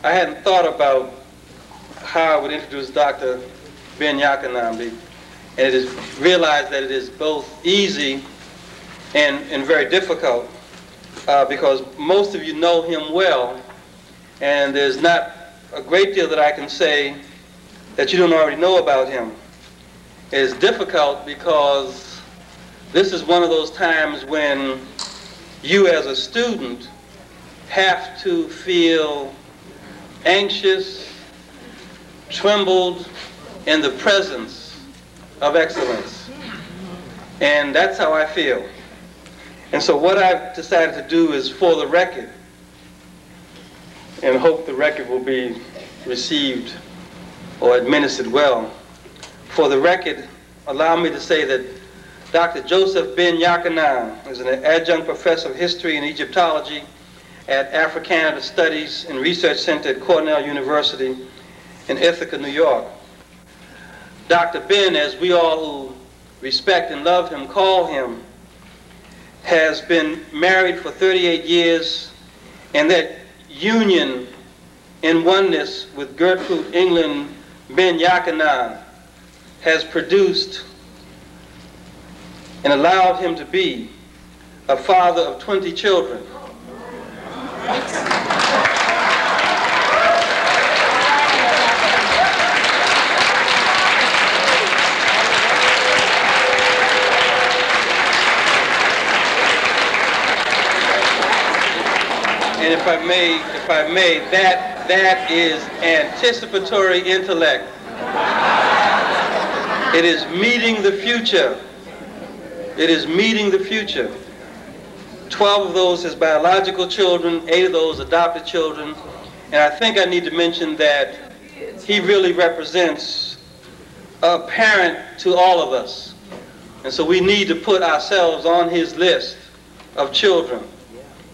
I hadn't thought about how I would introduce Dr. Ben Jochannan, and it is realized that it is both easy and very difficult because most of you know him well, and there's not a great deal that I can say that you don't already know about him. It is difficult because this is one of those times when you as a student have to feel anxious, trembled in the presence of excellence. And that's how I feel. And so what I've decided to do is, for the record, and hope the record will be received or administered well, for the record, allow me to say that Dr. Josef Ben Jochannan is an adjunct professor of history and Egyptology at Africanada Studies and Research Center at Cornell University in Ithaca, New York. Dr. Ben, as we all who respect and love him call him, has been married for 38 years, and that union in oneness with Gertrude England Ben Jochannan has produced and allowed him to be a father of 20 children. And if I may, that is anticipatory intellect. It is meeting the future. It is meeting the future. 12 of those his biological children, 8 of those adopted children. And I think I need to mention that he really represents a parent to all of us. And so we need to put ourselves on his list of children.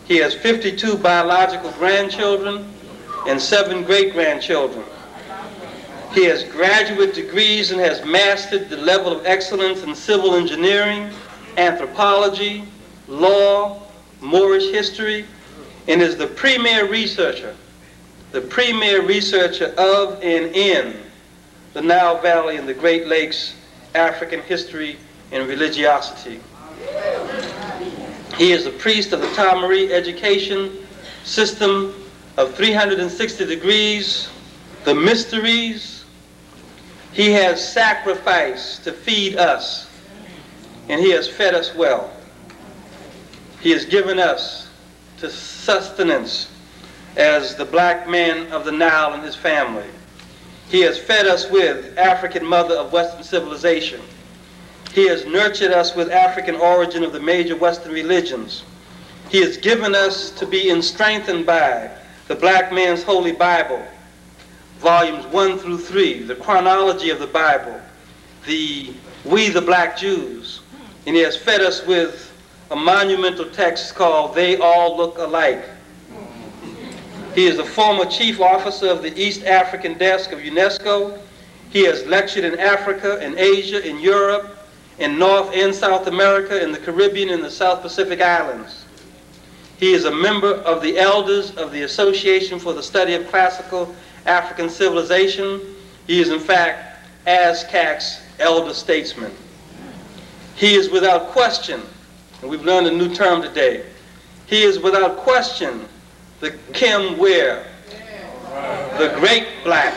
He has 52 biological grandchildren and 7 great-grandchildren. He has graduate degrees and has mastered the level of excellence in civil engineering, anthropology, law, Moorish history, and is the premier researcher of and in the Nile Valley and the Great Lakes, African history and religiosity. He is a priest of the Tamari education system of 360 degrees, the mysteries. He has sacrificed to feed us, and he has fed us well. He has given us to sustenance as the black man of the Nile and his family. He has fed us with African mother of Western civilization. He has nurtured us with African origin of the major Western religions. He has given us to be strengthened by the black man's Holy Bible, volumes 1 through 3, the chronology of the Bible, We the Black Jews. And he has fed us with a monumental text called They All Look Alike. He is a former chief officer of the East African desk of UNESCO. He has lectured in Africa, in Asia, in Europe, in North and South America, in the Caribbean, and the South Pacific Islands. He is a member of the elders of the Association for the Study of Classical African Civilization. He is, in fact, ASCAC's elder statesman. He is without question, and we've learned a new term today, he is without question the Kim Ware, the great black.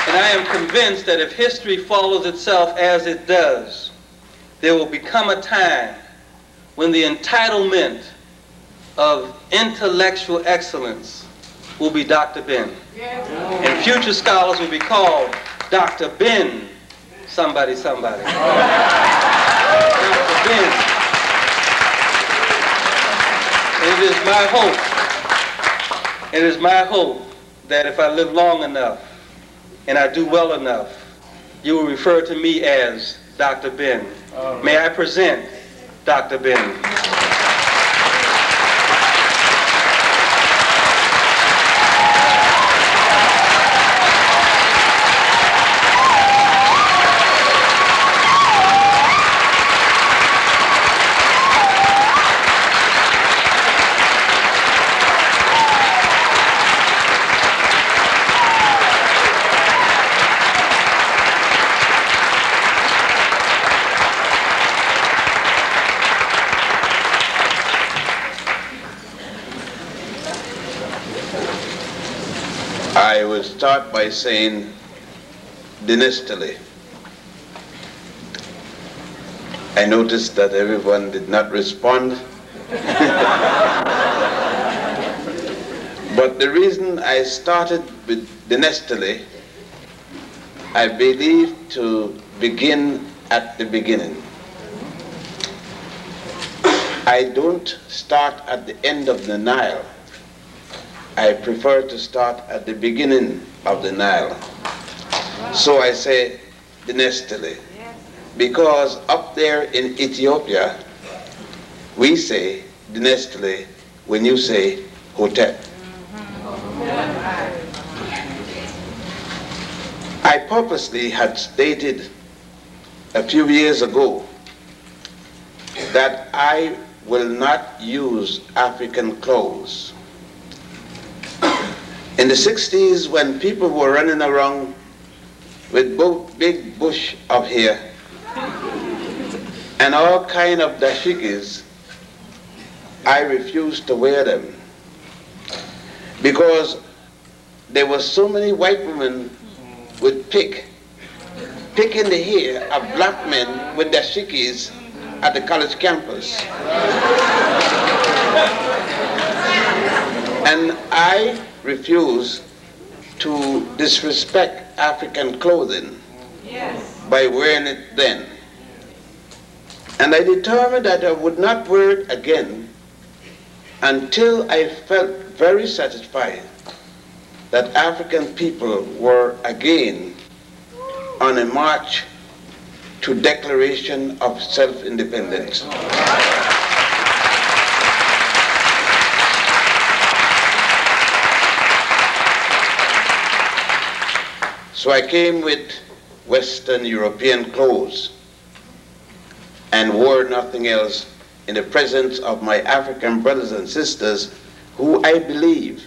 And I am convinced that if history follows itself as it does, there will become a time when the entitlement of intellectual excellence will be Dr. Ben. And future scholars will be called Dr. Ben somebody. Dr. Ben. And it is my hope that if I live long enough and I do well enough, you will refer to me as Dr. Ben. May I present Dr. Ben. I would start by saying dynastically. I noticed that everyone did not respond. But the reason I started with dynastically, I believe to begin at the beginning. I don't start at the end of the Nile. I prefer to start at the beginning of the Nile. So I say dynastically, because up there in Ethiopia, we say dynastically when you say Hotep. I purposely had stated a few years ago that I will not use African clothes. In the 60s, when people were running around with big bush of hair and all kind of dashikis, I refused to wear them because there were so many white women with picking the hair of black men with dashikis at the college campus. And I refuse to disrespect African clothing by wearing it then. And I determined that I would not wear it again until I felt very satisfied that African people were again on a march to declaration of self-independence. So I came with Western European clothes and wore nothing else in the presence of my African brothers and sisters who I believe,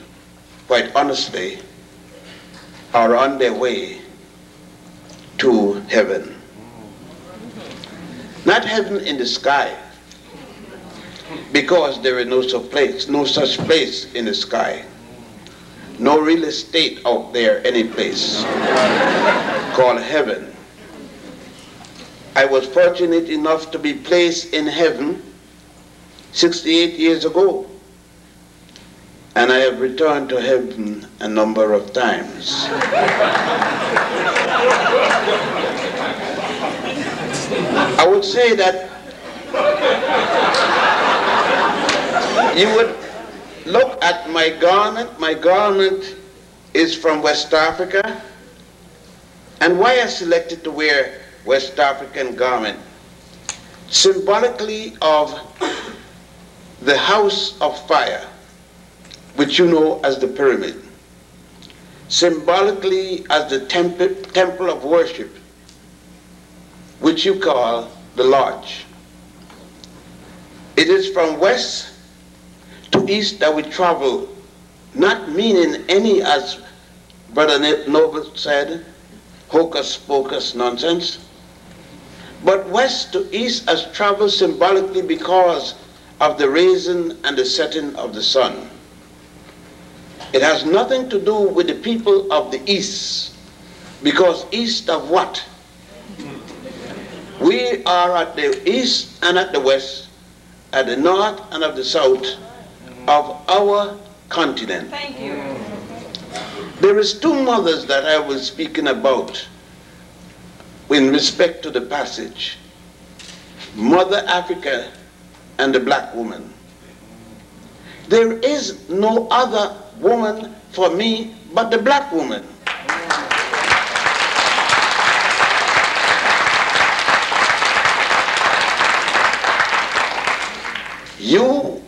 quite honestly, are on their way to heaven. Not heaven in the sky, because there is no such place in the sky. No real estate out there any place called heaven. I was fortunate enough to be placed in heaven 68 years ago. And I have returned to heaven a number of times. I would say that you would look at my garment. My garment is from West Africa. And why I selected to wear West African garment? Symbolically of the house of fire, which you know as the pyramid. Symbolically as the temple of worship, which you call the lodge. It is from west to east that we travel, not meaning any, as Brother Noble said, hocus pocus nonsense, but west to east as travel symbolically because of the rising and the setting of the sun. It has nothing to do with the people of the east, because east of what? We are at the east and at the west, at the north and at the south of our continent. Thank you. There is two mothers that I was speaking about in respect to the passage. Mother Africa and the black woman. There is no other woman for me but the black woman. You,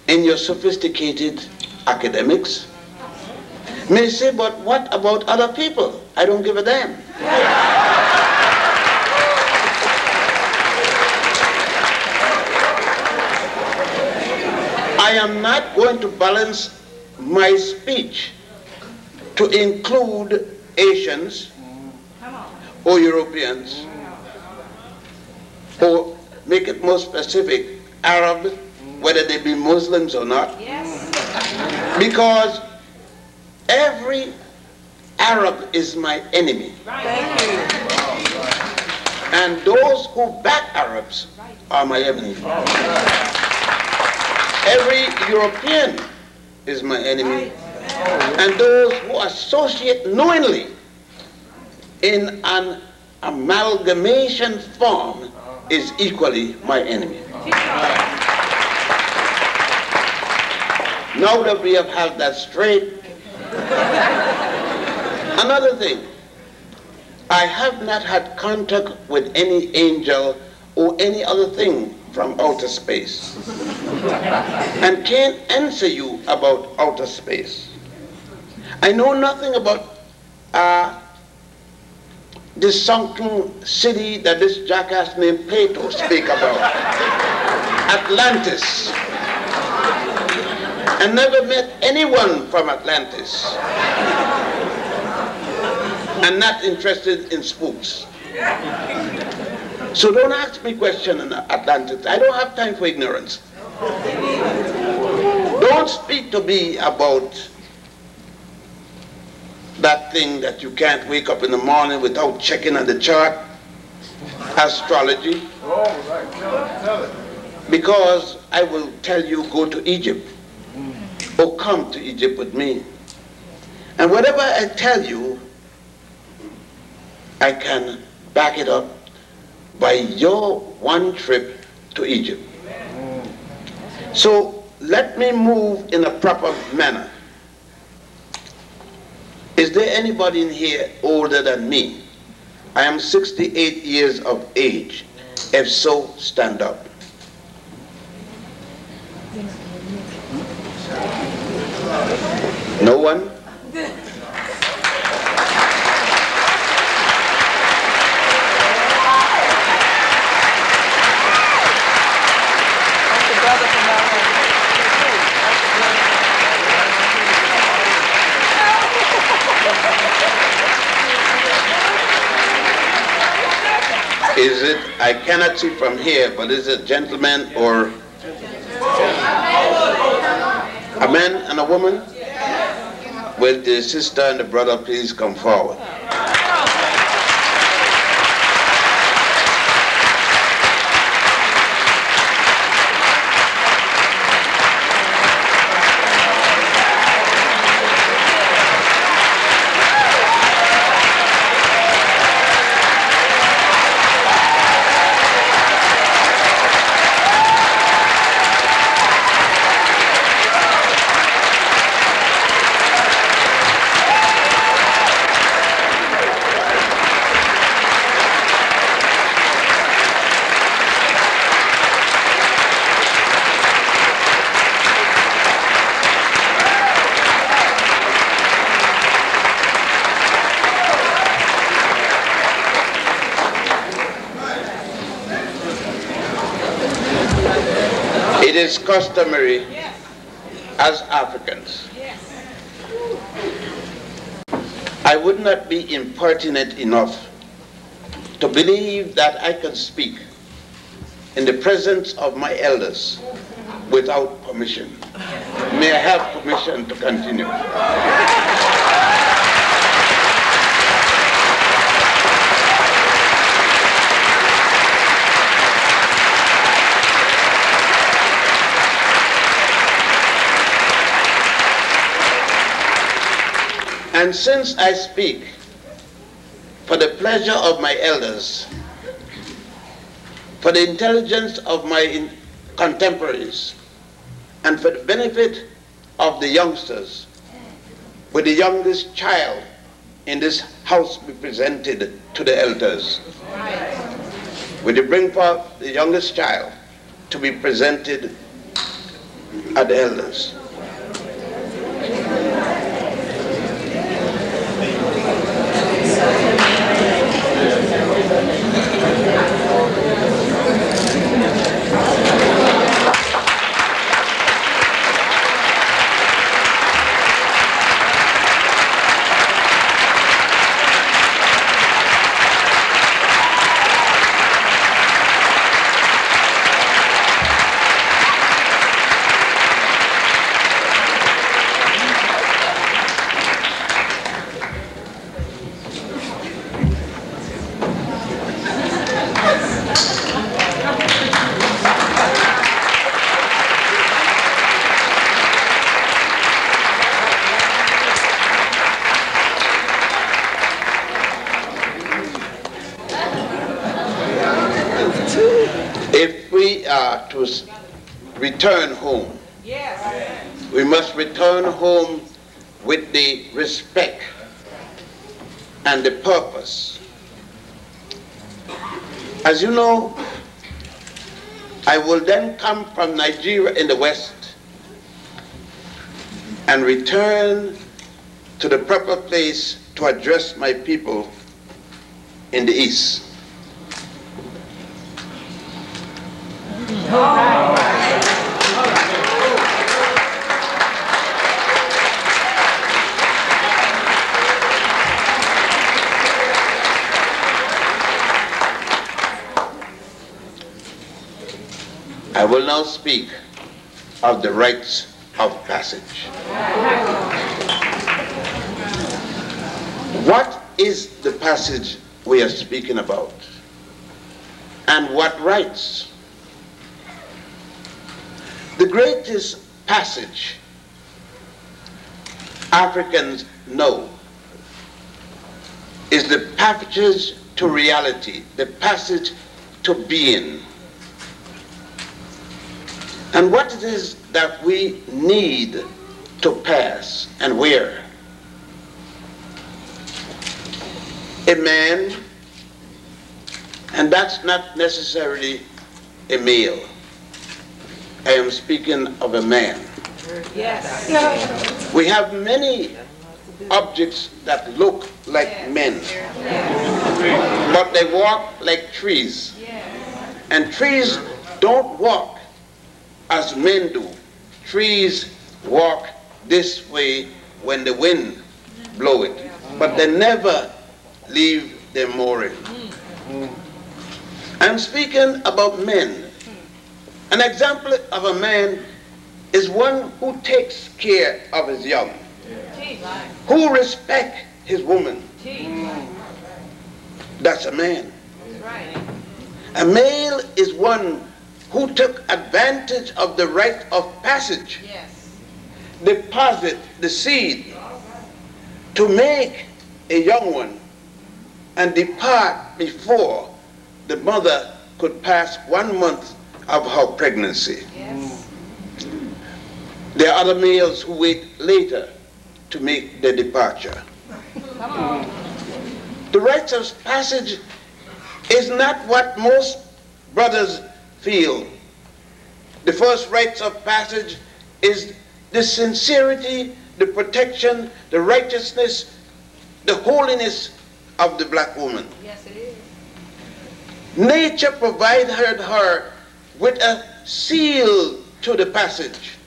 in your sophisticated academics, may say, but what about other people? I don't give a damn. I am not going to balance my speech to include Asians or Europeans, or make it more specific, Arab, whether they be Muslims or not. Yes. Because every Arab is my enemy. Thank you. And those who back Arabs are my enemy. Every European is my enemy. And those who associate knowingly in an amalgamation form is equally my enemy. Now that we have held that straight, another thing, I have not had contact with any angel or any other thing from outer space, and can't answer you about outer space. I know nothing about this sunken city that this jackass named Plato speak about, Atlantis. I never met anyone from Atlantis. I'm not interested in spooks. So don't ask me questions on Atlantis. I don't have time for ignorance. Don't speak to me about that thing that you can't wake up in the morning without checking on the chart, astrology. Because I will tell you, go to Egypt, or come to Egypt with me. And whatever I tell you, I can back it up by your one trip to Egypt. So let me move in a proper manner. Is there anybody in here older than me? I am 68 years of age. If so, stand up. No one? Is it, I cannot see from here, but is it a gentleman or a man and a woman? Will the sister and the brother please come forward? It is customary as Africans. I would not be impertinent enough to believe that I can speak in the presence of my elders without permission. May I have permission to continue? And since I speak for the pleasure of my elders, for the intelligence of my contemporaries, and for the benefit of the youngsters, will the youngest child in this house be presented to the elders? Will you bring forth the youngest child to be presented at the elders? If we are to return home, we must return home with the respect and the purpose. As you know, I will then come from Nigeria in the west and return to the proper place to address my people in the east. I will now speak of the rites of passage. What is the passage we are speaking about? And what rites? The greatest passage Africans know is the passage to reality, the passage to being. And what it is that we need to pass and where? A man, and that's not necessarily a male. I am speaking of a man. Yes. We have many objects that look like men, but they walk like trees. And trees don't walk as men do. Trees walk this way when the wind blows it, but they never leave their mooring. I'm speaking about men. An example of a man is one who takes care of his young, who respects his woman. That's a man. A male is one who took advantage of the rite of passage, deposit the seed to make a young one and depart before the mother could pass 1 month of her pregnancy. There are other males who wait later to make their departure. The rites of passage is not what most brothers feel. The first rites of passage is the sincerity, the protection, the righteousness, the holiness of the black woman. Yes, it is. Nature provided her with a seal to the passage.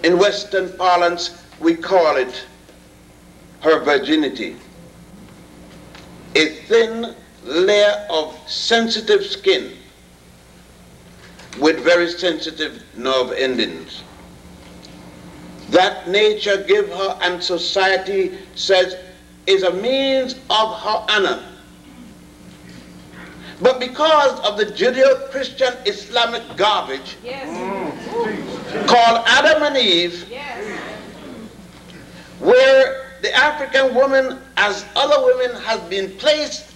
In Western parlance, we call it her virginity. A thin layer of sensitive skin with very sensitive nerve endings that nature gave her and society says is a means of her honor. But because of the Judeo-Christian Islamic garbage called Adam and Eve, where the African woman, as other women, has been placed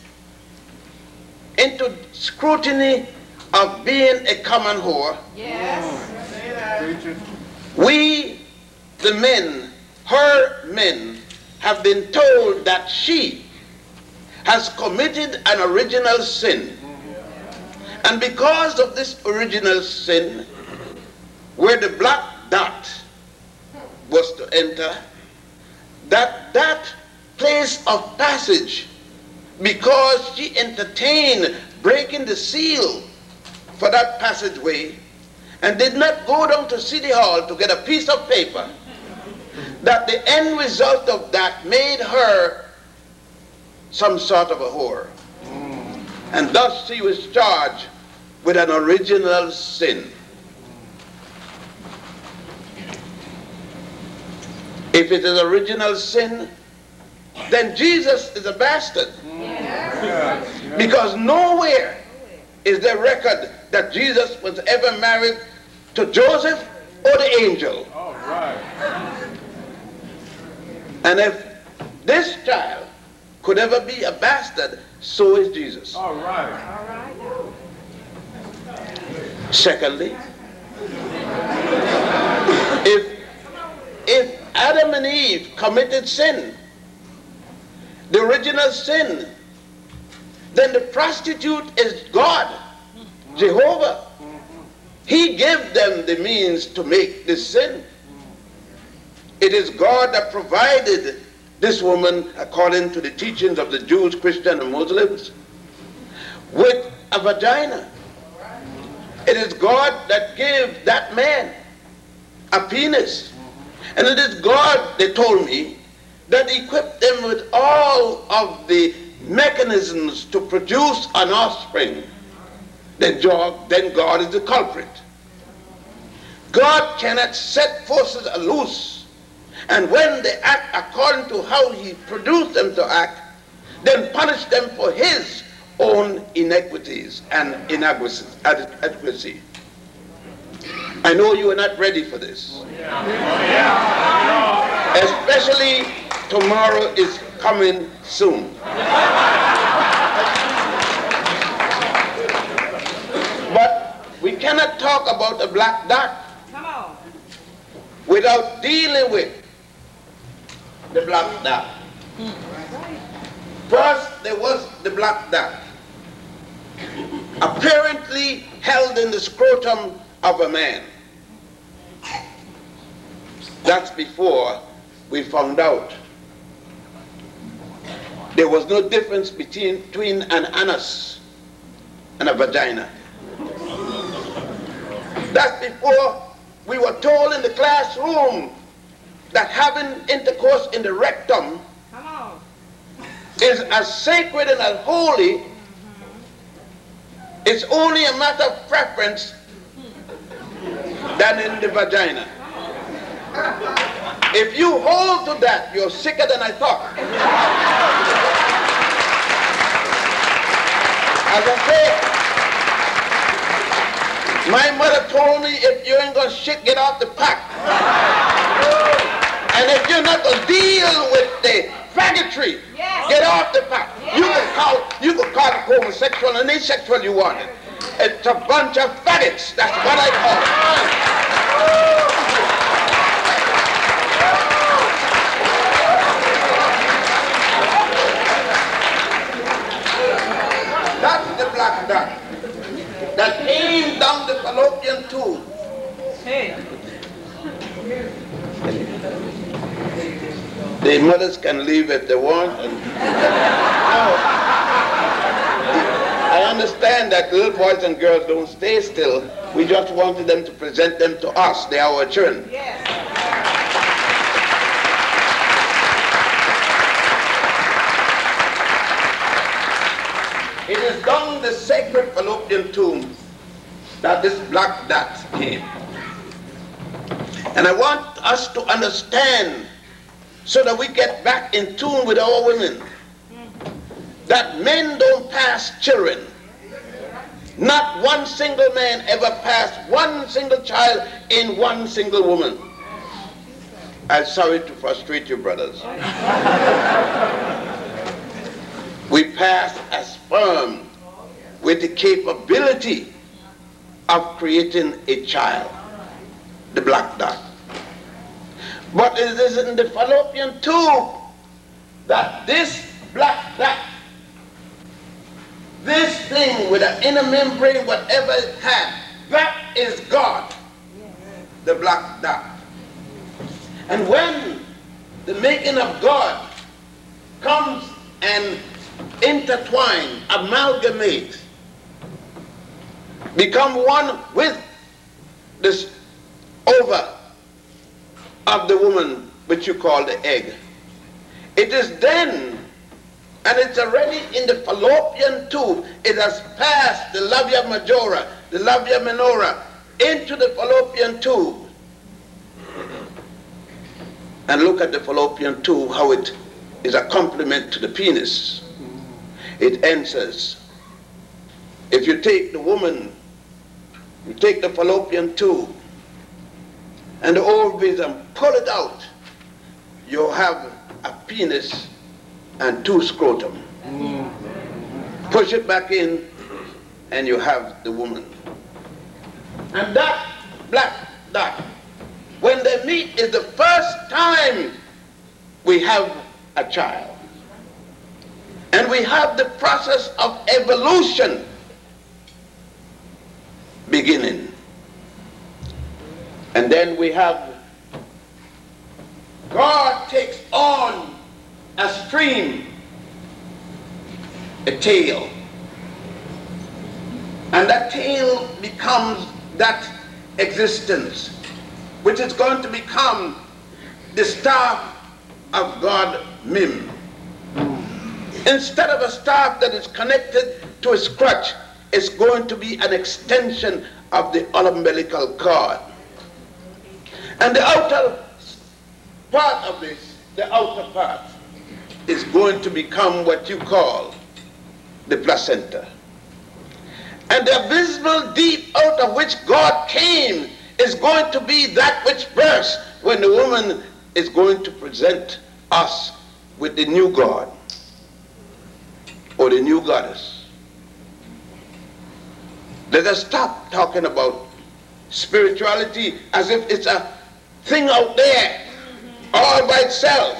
into scrutiny of being a common whore, we, the men, her men, have been told that she has committed an original sin. And because of this original sin, where the black dot was to enter, that place of passage, because she entertained breaking the seal for that passageway and did not go down to City Hall to get a piece of paper, that the end result of that made her some sort of a whore. And thus she was charged with an original sin. If it is original sin, then Jesus is a bastard. Because nowhere is there record that Jesus was ever married to Joseph or the angel. And if this child could ever be a bastard, so is Jesus. Secondly, if Adam and Eve committed sin, the original sin, then the prostitute is God, Jehovah. He gave them the means to make this sin. It is God that provided this woman, according to the teachings of the Jews, Christians, and Muslims, with a vagina. It is God that gave that man a penis. And it is God, they told me, that equipped them with all of the mechanisms to produce an offspring. Then God is the culprit. God cannot set forces loose, and when they act according to how he produced them to act, then punish them for his own inequities and inadequacy. I know you are not ready for this. Especially tomorrow is coming soon. But we cannot talk about the black dot without dealing with the black dot. First, there was the black dot, apparently held in the scrotum of a man. That's before we found out there was no difference between an anus and a vagina. That's before we were told in the classroom that having intercourse in the rectum is as sacred and as holy. It's only a matter of preference than in the vagina. If you hold to that, you're sicker than I thought. As I say, my mother told me, if you ain't gonna shit, get off the pack. And if you're not gonna deal with the faggotry, get off the pack. You could call it homosexual and asexual you want it. It's a bunch of faggots. That's what I call it. That's the black dot that came down the fallopian tube. Hey. The mothers can leave if they want. I understand that little boys and girls don't stay still. We just wanted them to present them to us. They are our children. Yes. It is down the sacred fallopian tube that this black dot came. And I want us to understand, so that we get back in tune with our women, that men don't pass children. Not one single man ever passed one single child in one single woman. I'm sorry to frustrate you, brothers. We pass a sperm with the capability of creating a child, the black dot. But it is in the fallopian tube that this black dot, this thing with an inner membrane, whatever it had, that is God, the black dot. And when the making of God comes and intertwine, amalgamate, become one with this ova of the woman, which you call the egg, it is then, and it's already in the fallopian tube. It has passed the labia majora, the labia minora, into the fallopian tube. And look at the fallopian tube, how it is a complement to the penis. It enters. If you take the woman, you take the fallopian tube and the ovaries and pull it out, you have a penis and two scrotum. Push it back in and you have the woman. And that black dot, when they meet, is the first time we have a child. And we have the process of evolution beginning. And then we have God takes on a stream, a tail. And that tail becomes that existence, which is going to become the staff of God Mim. Instead of a staff that is connected to a crutch, it's going to be an extension of the umbilical cord. And the outer part of this, the outer part, is going to become what you call the placenta. And the abysmal deep out of which God came is going to be that which bursts when the woman is going to present us with the new God or the new goddess. Let us stop talking about spirituality as if it's a thing out there all by itself.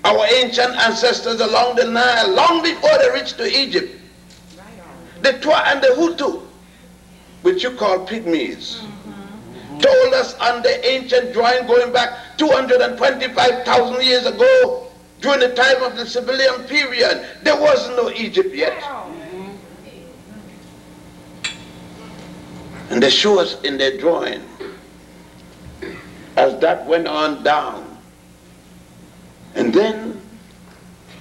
Our ancient ancestors along the Nile, long before they reached to Egypt, the Twa and the Hutu, which you call Pygmies, told us on the ancient drawing going back 225,000 years ago, during the time of the civilian period, there was no Egypt yet. And they show us in their drawing, as that went on down. And then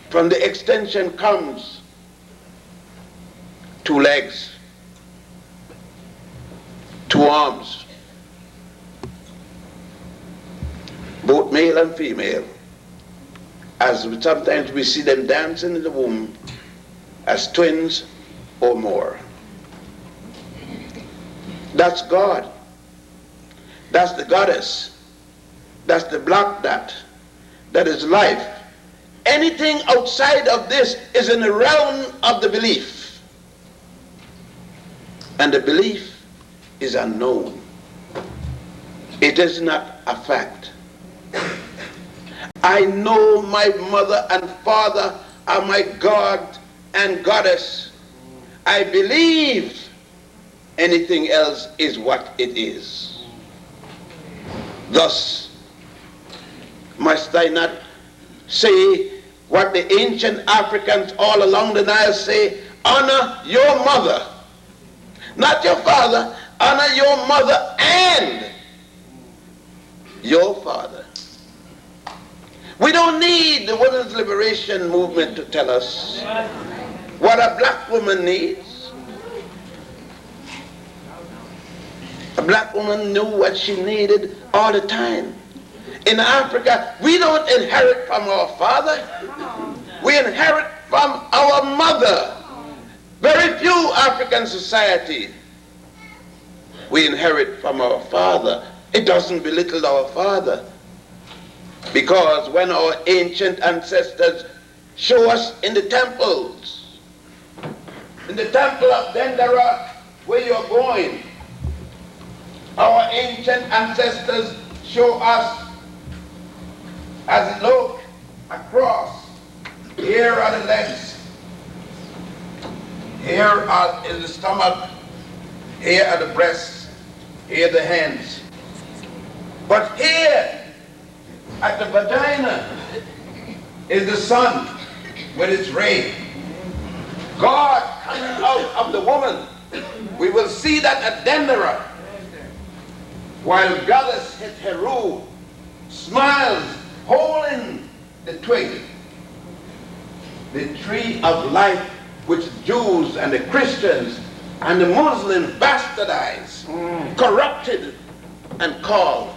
from the extension comes 2 legs, 2 arms, both male and female, as sometimes we see them dancing in the womb as twins or more. That's God. That's the goddess. That's the black dot. That is life. Anything outside of this is in the realm of the belief. And the belief is unknown. It is not a fact. I know my mother and father are my God and goddess. I believe anything else is what it is. Thus, must I not say what the ancient Africans all along the Nile say, honor your mother, not your father, honor your mother and your father. We don't need the women's liberation movement to tell us what a black woman needs. A black woman knew what she needed all the time. In Africa, we don't inherit from our father. We inherit from our mother. Very few African society, we inherit from our father. It doesn't belittle our father. Because when our ancient ancestors show us in the temples, in the temple of Dendera, where you're going, our ancient ancestors show us, as it look across, here are the legs, here is the stomach, here are the breasts, here are the hands. But here, at the vagina, is the sun with its ray. God coming out of the woman. We will see that at Dendera, while goddess Heru smiles, holding the twig, the tree of life, which Jews and the Christians and the Muslims bastardized, corrupted, and called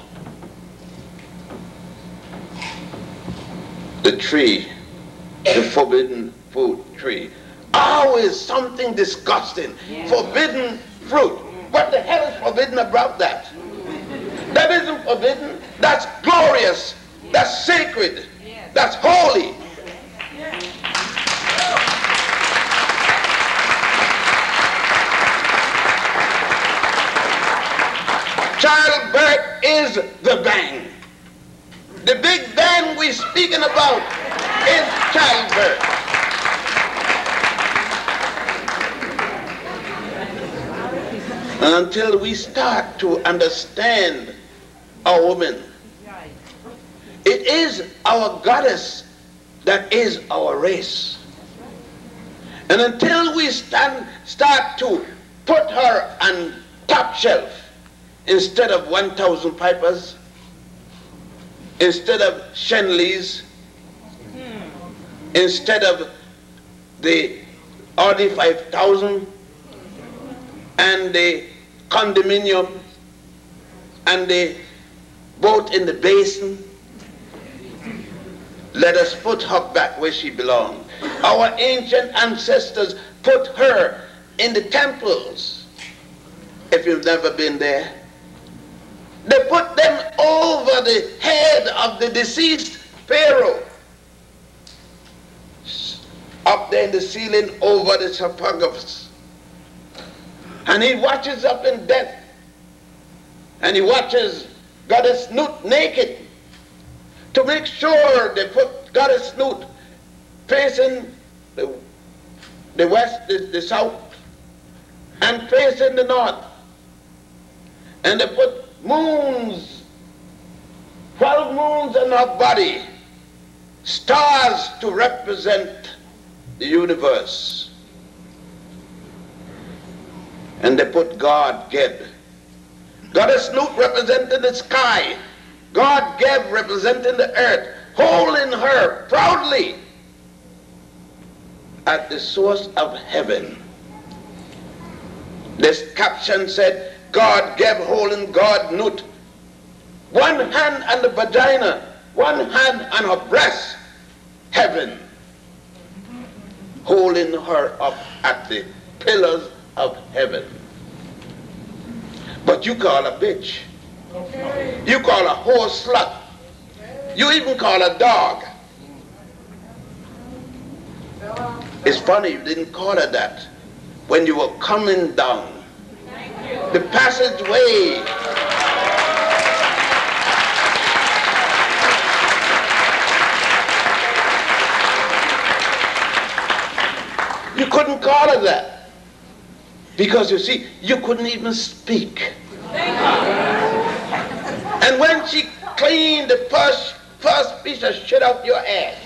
the tree, the forbidden fruit tree. Always something disgusting. Forbidden fruit. What the hell is forbidden about that? That isn't forbidden. That's glorious. That's sacred. That's holy. Childbirth is the bang. The big bang we're speaking about is childbirth. And until we start to understand our woman, it is our goddess that is our race. And until we start to put her on top shelf instead of 1,000 pipers, instead of Shenleys, instead of the Audi 5000 and the condominium and the boat in the basin, let us put her back where she belongs. Our ancient ancestors put her in the temples. If you've never been there, they put them over the head of the deceased Pharaoh, up there in the ceiling over the sarcophagus. And he watches up in death, and he watches Goddess Nut naked to make sure they put Goddess Nut facing the west, the south, and facing the north. And they put moons, 12 moons in her body, stars to represent the universe. And they put God Geb. Goddess Nut representing the sky, God Geb representing the earth, holding her proudly at the source of heaven. This caption said, God Geb holding God Nut, one hand on the vagina, one hand on her breast, heaven, holding her up at the pillars of heaven. But you call a bitch. You call a whore slut. You even call a dog. It's funny you didn't call her that when you were coming down the passageway. You couldn't call her that because, you see, you couldn't even speak. And when she cleaned the first piece of shit out your ass,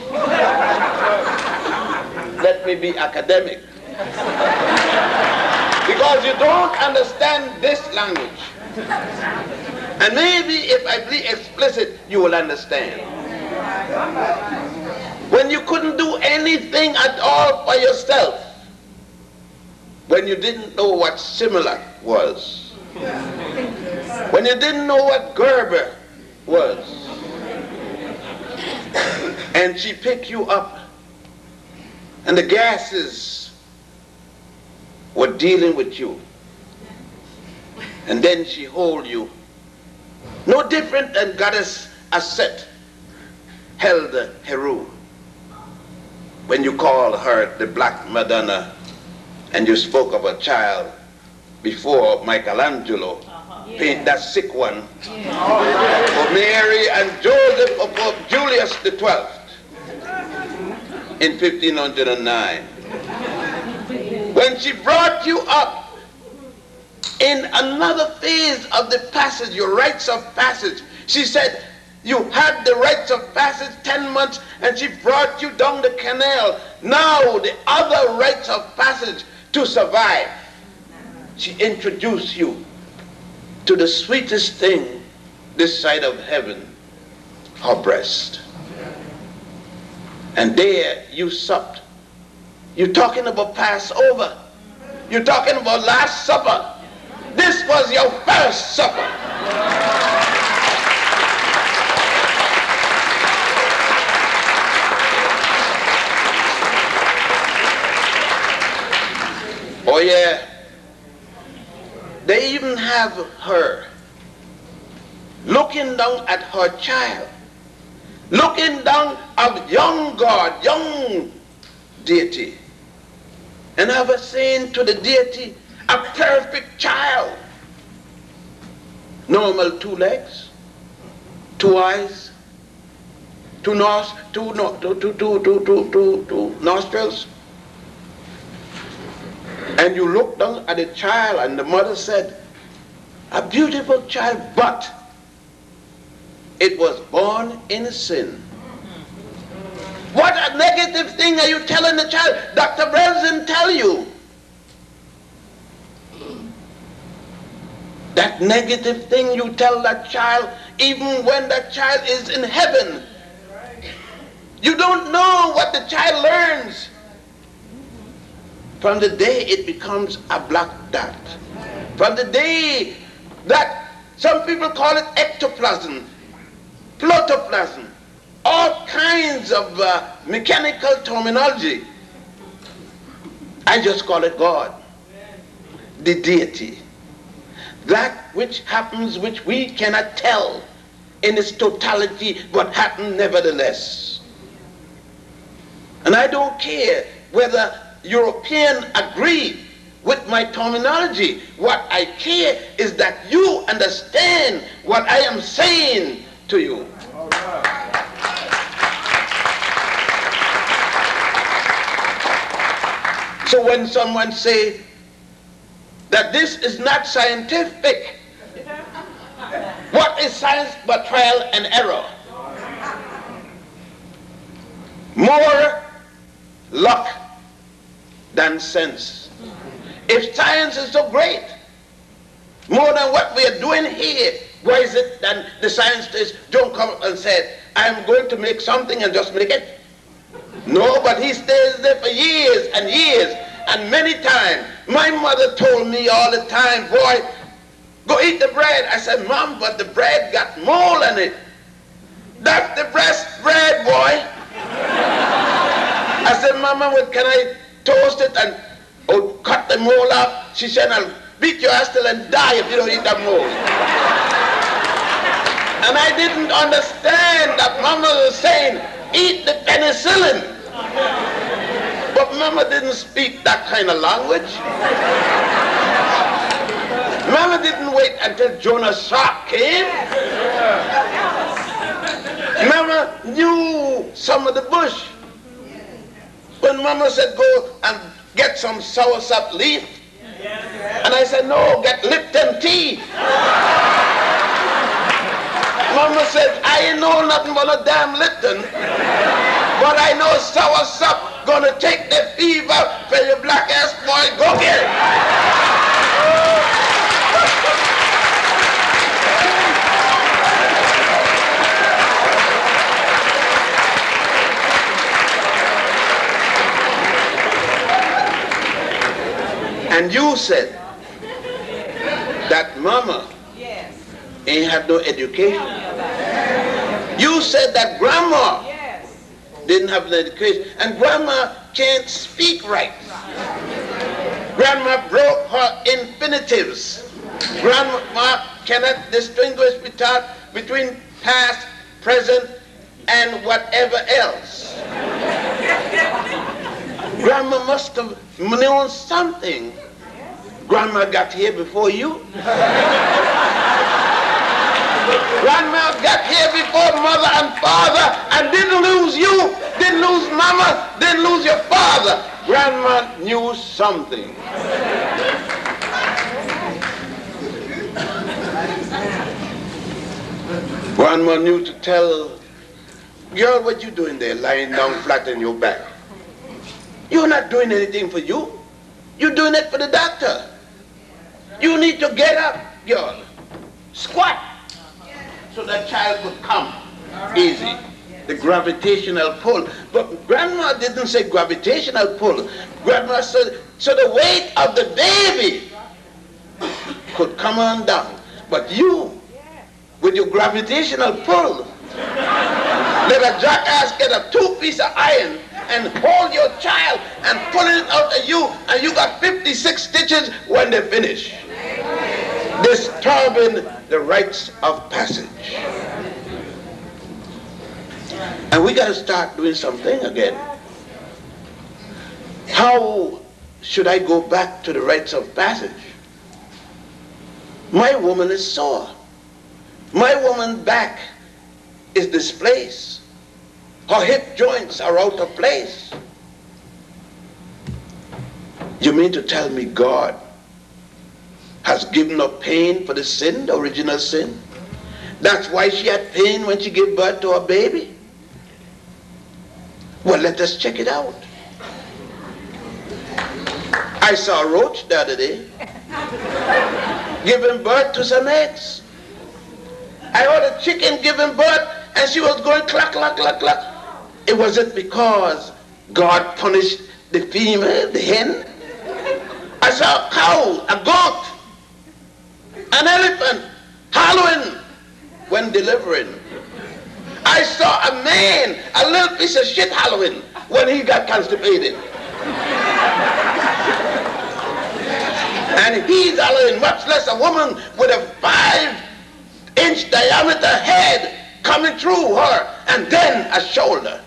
let me be academic, because you don't understand this language. And maybe if I be explicit, you will understand. When you couldn't do anything at all for yourself, when you didn't know what Similac was, when you didn't know what Gerber was, and she picked you up, and the gases were dealing with you, and then she hold you, no different than Goddess Aset held Heru when you called her the Black Madonna, and you spoke of a child before Michelangelo paint that sick one for Mary and Joseph of Pope Julius XII in 1509. When she brought you up in another phase of the passage, your rites of passage, she said you had the rites of passage 10 months, and she brought you down the canal. Now the other rites of passage to survive. She introduced you to the sweetest thing this side of heaven, her breast. And there you supped. You're talking about Passover. You're talking about Last Supper. This was your first supper. Oh yeah, they even have her looking down at her child, looking down at young God, young deity, and have her saying to the deity, a perfect child, normal 2 legs, 2 eyes, 2 nostrils. And you look down at the child, and the mother said, a beautiful child, but it was born in sin. What a negative thing are you telling the child? Dr. Brelson tell you. That negative thing you tell that child, even when that child is in heaven. You don't know what the child learns from the day it becomes a black dot. From the day that some people call it ectoplasm, protoplasm, all kinds of mechanical terminology. I just call it God, the deity. That which happens which we cannot tell in its totality, but happened nevertheless. And I don't care whether Europeans agree with my terminology. What I care is that you understand what I am saying to you. All right. So when someone say that this is not scientific, what is science but trial and error? More luck than sense. If science is so great, more than what we are doing here, why is it that the scientists don't come and say, I'm going to make something and just make it? No, but he stays there for years and years, and many times. My mother told me all the time, boy, go eat the bread. I said, Mom, but the bread got mold in it. That's the breast bread, boy. I said, Mama, what, can I toast it and cut the mold up? She said, I'll beat your ass till and die if you don't eat that mold. And I didn't understand that Mama was saying, eat the penicillin. But Mama didn't speak that kind of language. Mama didn't wait until Jonah's shark came. Mama knew some of the bush. When Mama said, go and get some soursop leaf, and I said, no, get Lipton tea. Mama said, I ain't know nothing but a damn Lipton, but I know soursop gonna take the fever for your black ass boy. Go get it. And you said that Mama ain't had no education. You said that Grandma didn't have an education, and Grandma can't speak right. Grandma broke her infinitives. Grandma cannot distinguish between past, present, and whatever else. Grandma must have known something. Grandma got here before you. Grandma got here before mother and father and didn't lose you, didn't lose mama, didn't lose your father. Grandma knew something. Grandma knew to tell, girl, what you doing there lying down flat on your back? You're not doing anything for you. You're doing it for the doctor. You need to get up, girl. Squat. So that child could come easy. The gravitational pull. But Grandma didn't say gravitational pull. Grandma said, so the weight of the baby could come on down. But you, with your gravitational pull, let a jackass get a 2-piece of iron and hold your child and pull it out of you, and you got 56 stitches when they finish. Disturbing the rites of passage. And we got to start doing something again. How should I go back to the rites of passage? My woman is sore. My woman's back is displaced. Her hip joints are out of place. You mean to tell me God has given her pain for the sin, the original sin? That's why she had pain when she gave birth to her baby? Well, let us check it out. I saw a roach the other day giving birth to some eggs. I heard a chicken giving birth and she was going cluck, cluck, cluck, cluck. It wasn't because God punished the female, the hen. I saw a cow, a goat, an elephant howling when delivering. I saw a man, a little piece of shit howling when he got constipated. And he's howling, much less a woman with a 5-inch diameter head coming through her, and then a shoulder.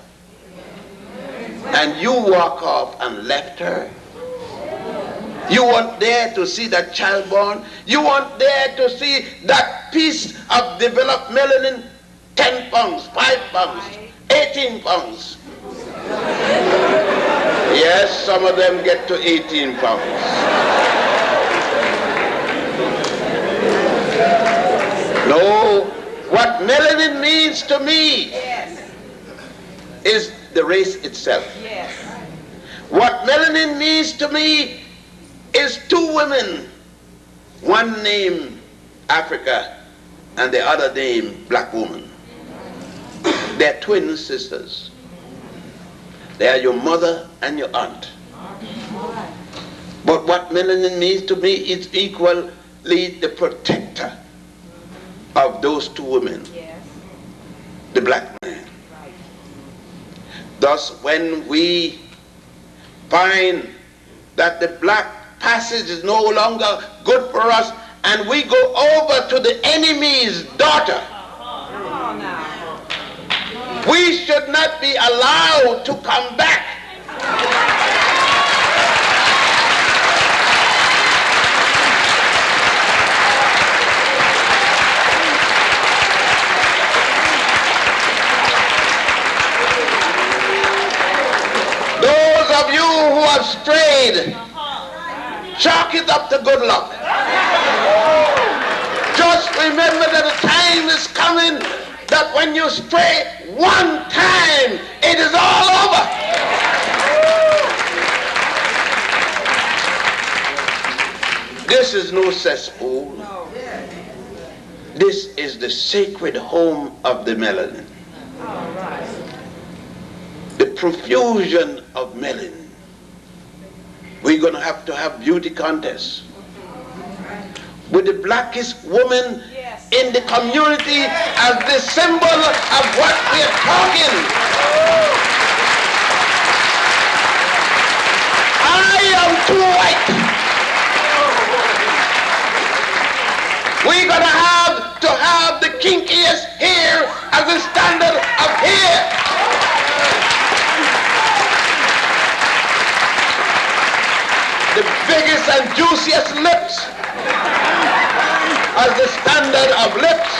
And you walk off and left her. You weren't there to see that child born. You weren't there to see that piece of developed melanin, 10 pounds, 5 pounds, 18 pounds. Yes, some of them get to 18 pounds. No, what melanin means to me is the race itself. What melanin means to me is 2 women, one named Africa and the other named Black woman. They're twin sisters. They are your mother and your aunt. But what melanin means to me is equally the protector of those 2 women, the black man. Thus, when we find that the black passage is no longer good for us, and we go over to the enemy's daughter, we should not be allowed to come back. Those of you who have strayed, chalk it up to good luck. Just remember that the time is coming that when you stray one time, it is all over. This is no cesspool. This is the sacred home of the melanin. The profusion of melanin. We're going to have beauty contests with the blackest woman in the community as the symbol of what we're talking. I am too white. We're going to have the kinkiest hair as a standard of hair. The biggest and juiciest lips as the standard of lips.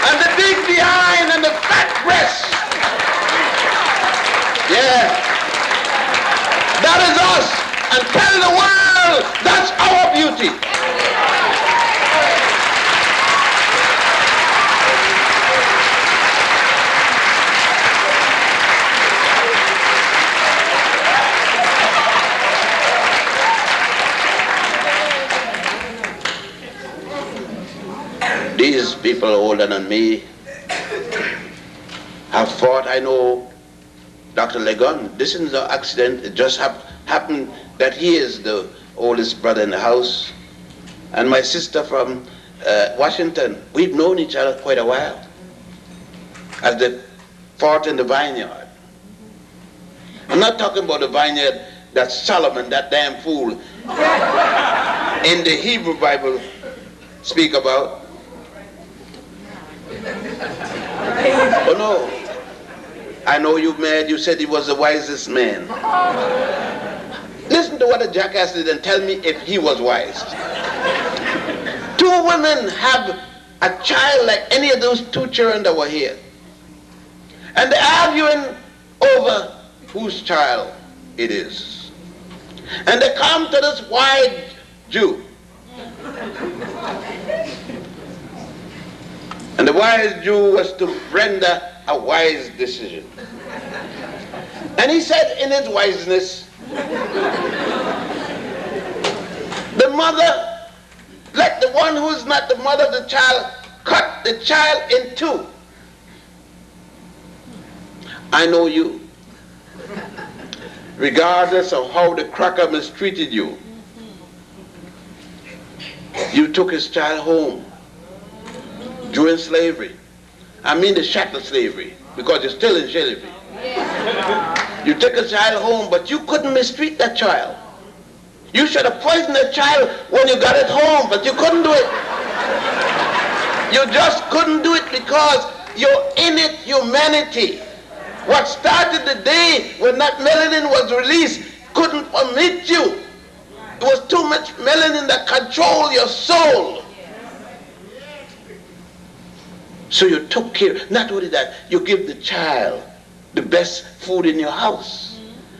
And the big behind and the fat breasts. Yeah. That is us. And tell the world that's our beauty. These people older than me have fought. I know Dr. Legon. This is no accident. It just happened that he is the oldest brother in the house. And my sister from Washington, we've known each other quite a while. As they fought in the vineyard. I'm not talking about the vineyard that Solomon, that damn fool, in the Hebrew Bible speak about. Oh no, I know you mad. You said he was the wisest man. Listen to what a jackass did and tell me if he was wise. 2 two women have a child like any of those two children that were here. And they're arguing over whose child it is. And they come to this white Jew. And the wise Jew was to render a wise decision. And he said in his wiseness, the mother, let the one who is not the mother of the child cut the child in two. I know you. Regardless of how the cracker mistreated you, you took his child home during slavery. I mean the chattel slavery, because you're still in slavery. You took a child home, but you couldn't mistreat that child. You should have poisoned that child when you got it home, but you couldn't do it. You just couldn't do it because your innate humanity, what started the day when that melanin was released, couldn't permit you. It was too much melanin that controlled your soul. So you took care. Not only that, you give the child the best food in your house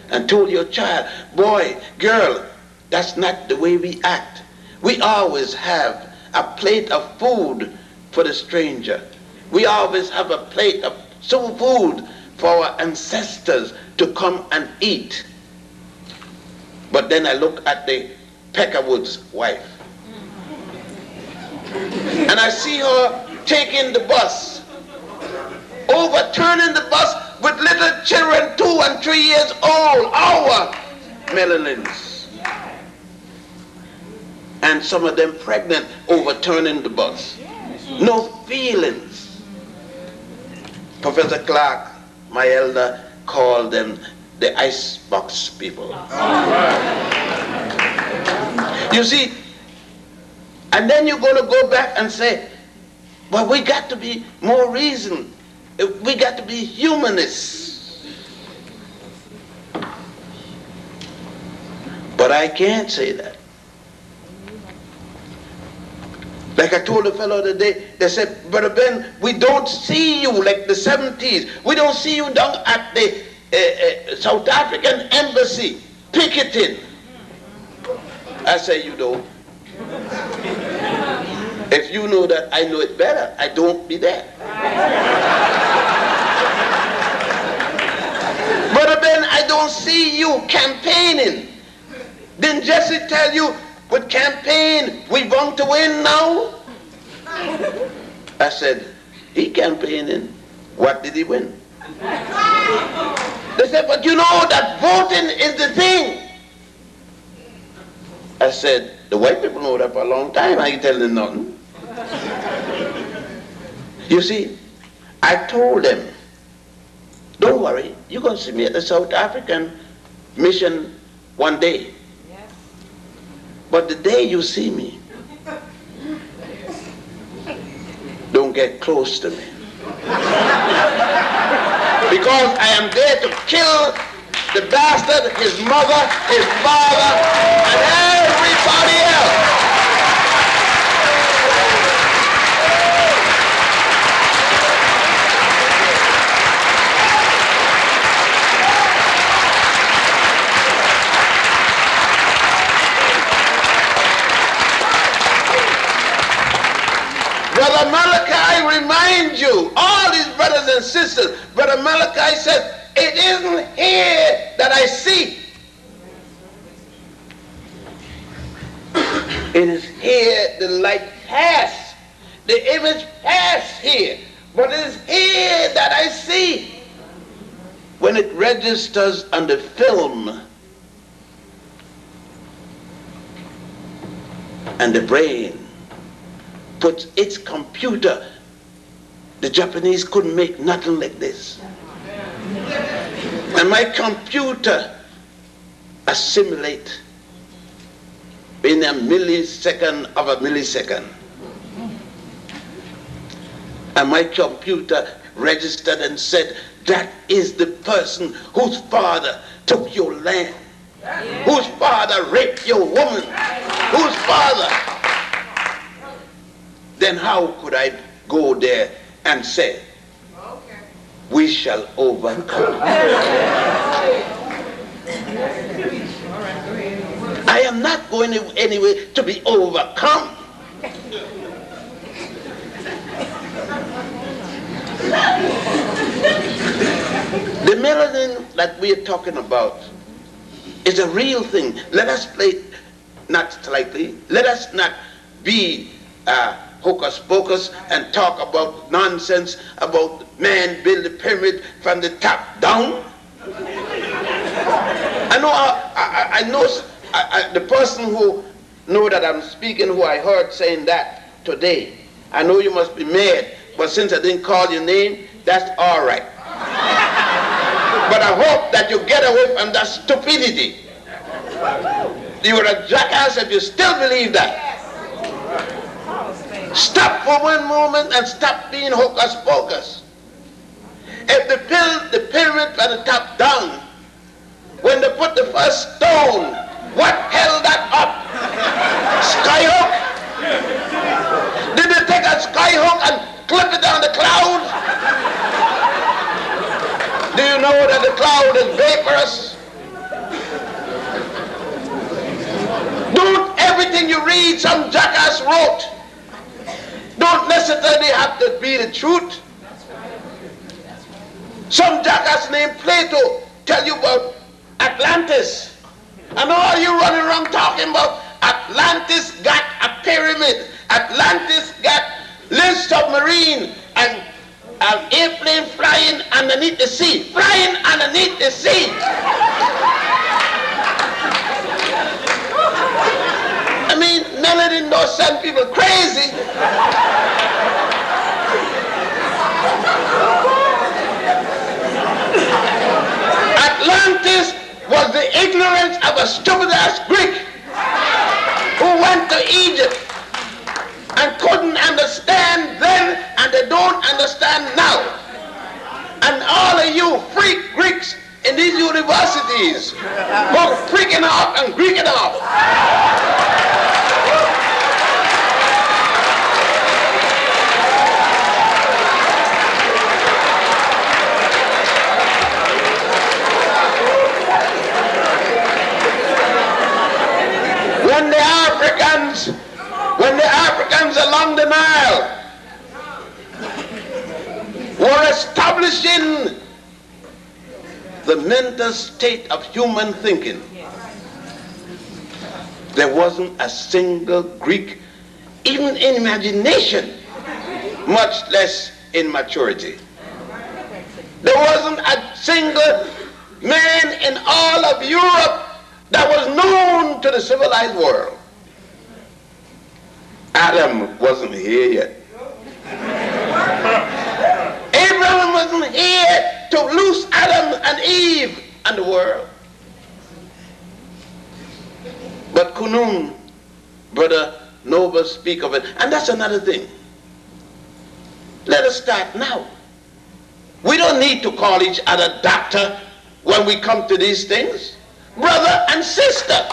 and told your child, boy, girl, that's not the way we act. We always have a plate of food for the stranger. We always have a plate of soul food for our ancestors to come and eat. But then I look at the Peckerwood's wife, and I see her taking the bus, overturning the bus with little children 2 and 3 years old, our melanins, and some of them pregnant, overturning the bus. No feelings. Professor Clark, my elder, called them the icebox people. You see, and then you're going to go back and say, well, we got to be more reasoned. We got to be humanists. But I can't say that. Like I told a fellow the other day, they said, Brother Ben, we don't see you like the 70s. We don't see you down at the South African embassy picketing. I say, you don't. If you know that, I know it better. I don't be there. Brother Ben, I don't see you campaigning. Didn't Jesse tell you, with campaign, we want to win now? I said, he campaigning. What did he win? They said, but you know that voting is the thing. I said, the white people know that for a long time. I ain't telling them nothing. You see, I told them, don't worry, you're going to see me at the South African mission one day. Yes. But the day you see me, don't get close to me. Because I am there to kill the bastard, his mother, his father, and everybody else. Brother Malachi reminds you, all these brothers and sisters, Brother Malachi said, it isn't here that I see. It is here the light pass. The image pass here. But it is here that I see. When it registers on the film and the brain puts its computer, the Japanese couldn't make nothing like this. And my computer assimilate in a millisecond of a millisecond. And my computer registered and said, that is the person whose father took your land, whose father raped your woman, whose father. then how could I go there and say, we shall overcome? I am not going anywhere to be overcome. The melanin that we are talking about is a real thing. Let us play not slightly. Let us not be hocus pocus and talk about nonsense about man build the pyramid from the top down. I know the person who know that I'm speaking, who I heard saying that today. I know you must be mad, but since I didn't call your name, that's all right. But I hope that you get away from that stupidity. You are a jackass if you still believe that. Stop for one moment and stop being hocus pocus. If they build the pyramid from the top down, when they put the first stone, what held that up? Skyhook? Did they take a skyhook and clip it down the cloud? Do you know that the cloud is vaporous? Don't everything you read some jackass wrote don't necessarily have to be the truth. Some jackass named Plato tell you about Atlantis. And all you running around talking about Atlantis got a pyramid. Atlantis got little submarine and an airplane flying underneath the sea. Flying underneath the sea. I mean, Melanin don't send people crazy. Atlantis was the ignorance of a stupid-ass Greek who went to Egypt and couldn't understand then, and they don't understand now. And all of you freak Greeks in these universities go freaking off and Greeking off. When the Africans along the Nile were establishing the mental state of human thinking, there wasn't a single Greek, even in imagination, much less in maturity. There wasn't a single man in all of Europe that was known to the civilized world. Adam wasn't here yet. Abraham wasn't here to loose Adam and Eve and the world. But Kunun, Brother Nova, speak of it. And that's another thing. Let us start now. We don't need to call each other doctor when we come to these things. Brother and sister.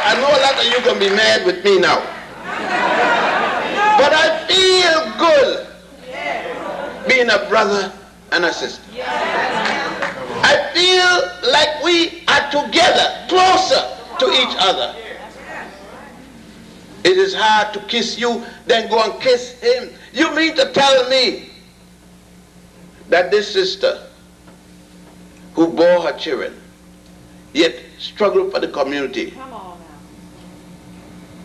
I know a lot of you can be mad with me now. But I feel good being a brother and a sister. I feel like we are together, closer to each other. It is hard to kiss you, then go and kiss him. You mean to tell me that this sister who bore her children, yet struggle for the community. Come on now.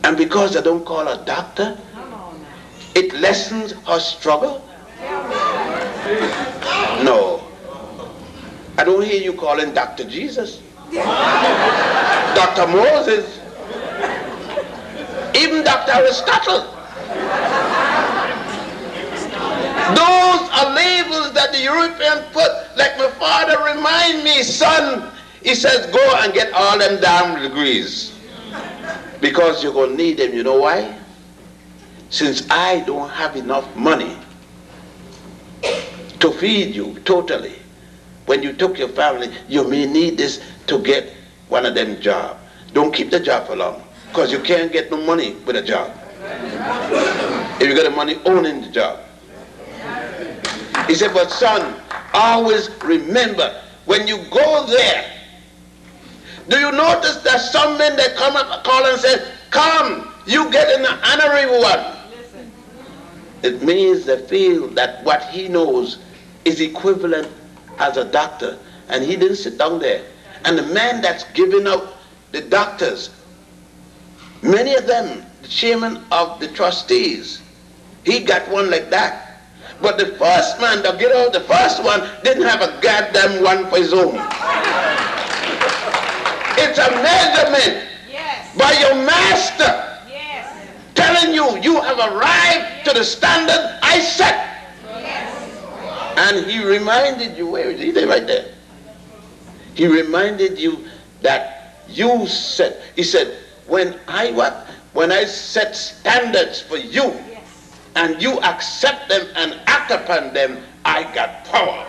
And because I don't call her doctor, Come on now. it lessens her struggle? No. I don't hear you calling Dr. Jesus. Dr. Moses. Even Dr. Aristotle. Those are labels that the European put, like my father remind me, son, he says, go and get all them damn degrees. Because you're going to need them. You know why? Since I don't have enough money to feed you totally, when you took your family, you may need this to get one of them jobs. Don't keep the job for long, because you can't get no money with a job. If you got the money owning the job. He said, but son, always remember, when you go there, do you notice that some men that come up and call and say, come, you get an honorary one. It means they feel that what he knows is equivalent as a doctor, and he didn't sit down there. And the man that's giving out the doctors, many of them, the chairman of the trustees, he got one like that. But the first man to get out, the first one, didn't have a goddamn one for his own. It's a measurement by your master telling you, you have arrived to the standard I set. And he reminded you, where is he? There, right there. He reminded you that you said, he said, when I set standards for you, and you accept them and act upon them, I got power.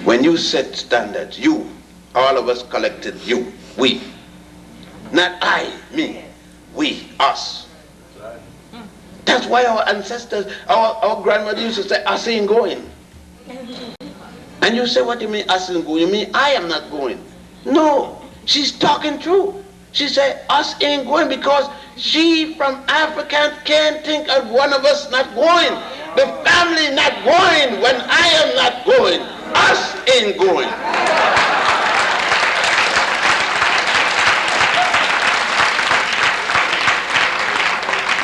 When you set standards, you, all of us collected, you, we. Not I, me, we, us. That's why our ancestors, our grandmother used to say, us ain't going. And you say, what do you mean, us ain't going? You mean, I am not going. No, she's talking true. She said, us ain't going, because she from Africa can't think of one of us not going. The family not going when I am not going. Us ain't going.